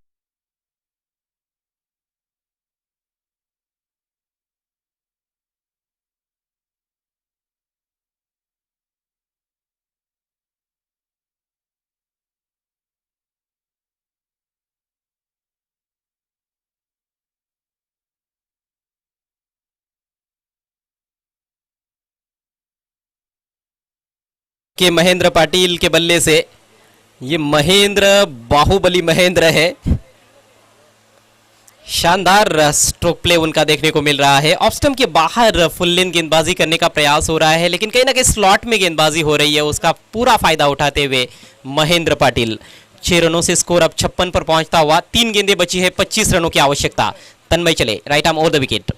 के महेंद्र पाटिल के बल्ले से। ये महेंद्र बाहुबली महेंद्र है, शानदार स्ट्रोक प्ले उनका देखने को मिल रहा है। ऑफ स्टंप के बाहर फुल लेंथ गेंदबाजी करने का प्रयास हो रहा है, लेकिन कहीं ना कहीं स्लॉट में गेंदबाजी हो रही है, उसका पूरा फायदा उठाते हुए महेंद्र पाटिल। 6 रनों से स्कोर अब 56 पर पहुंचता हुआ। 3 गेंदें बची है, 25 रनों की आवश्यकता। तन्मय चले, right arm over the wicket,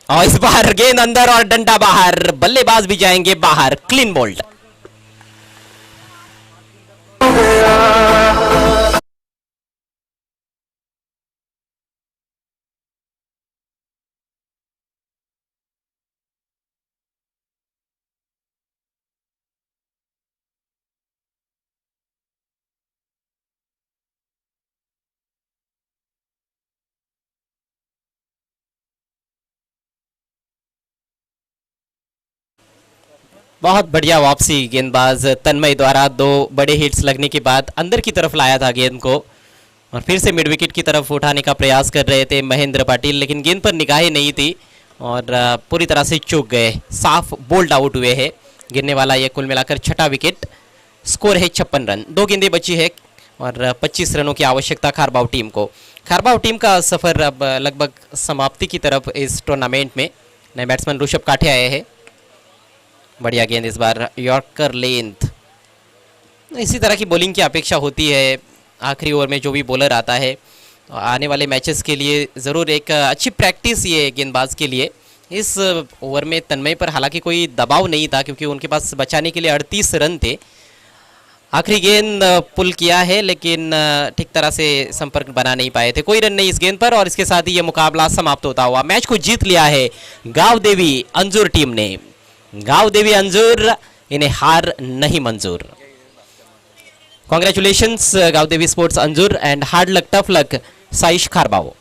और इस बार गेंद अंदर और डंडा बाहर। बल्लेबाज भी जाएंगे बाहर, क्लीन बोल्ड। बहुत बढ़िया वापसी गेंदबाज तन्मय द्वारा। 2 बड़े हिट्स लगने के बाद अंदर की तरफ लाया था गेंद को, और फिर से मिड विकेट की तरफ उठाने का प्रयास कर रहे थे महेंद्र पाटिल, लेकिन गेंद पर निगाहें नहीं थी और पूरी तरह से चूक गए। साफ बोल्ड आउट हुए हैं। गिरने वाला ये कुल मिलाकर 6ठा विकेट। स्कोर है 56 रन। 2 गेंदें बची है और 25 रनों की आवश्यकता खारबाव टीम को। खारबाव टीम का सफर अब लगभग समाप्ति की तरफ इस टूर्नामेंट में। नए बैट्समैन ऋषभ काठे आए हैं। बढ़िया गेंद इस बार, यॉर्कर लेंथ। इसी तरह की बॉलिंग की अपेक्षा होती है आखिरी ओवर में जो भी बॉलर आता है। आने वाले मैचेस के लिए ज़रूर एक अच्छी प्रैक्टिस ये गेंदबाज के लिए। इस ओवर में तन्मय पर हालांकि कोई दबाव नहीं था, क्योंकि उनके पास बचाने के लिए 38 रन थे। आखिरी गेंद पुल किया है, लेकिन ठीक तरह से संपर्क बना नहीं पाए थे। कोई रन नहीं इस गेंद पर, और इसके साथ ही ये मुकाबला समाप्त होता हुआ। मैच को जीत लिया है गांव देवी अंजुर टीम ने। गांव देवी अंजुर, इन्हें हार नहीं मंजूर। Congratulations Gaon Devi sports Anjur, and hard luck tough luck Saish खारबाव।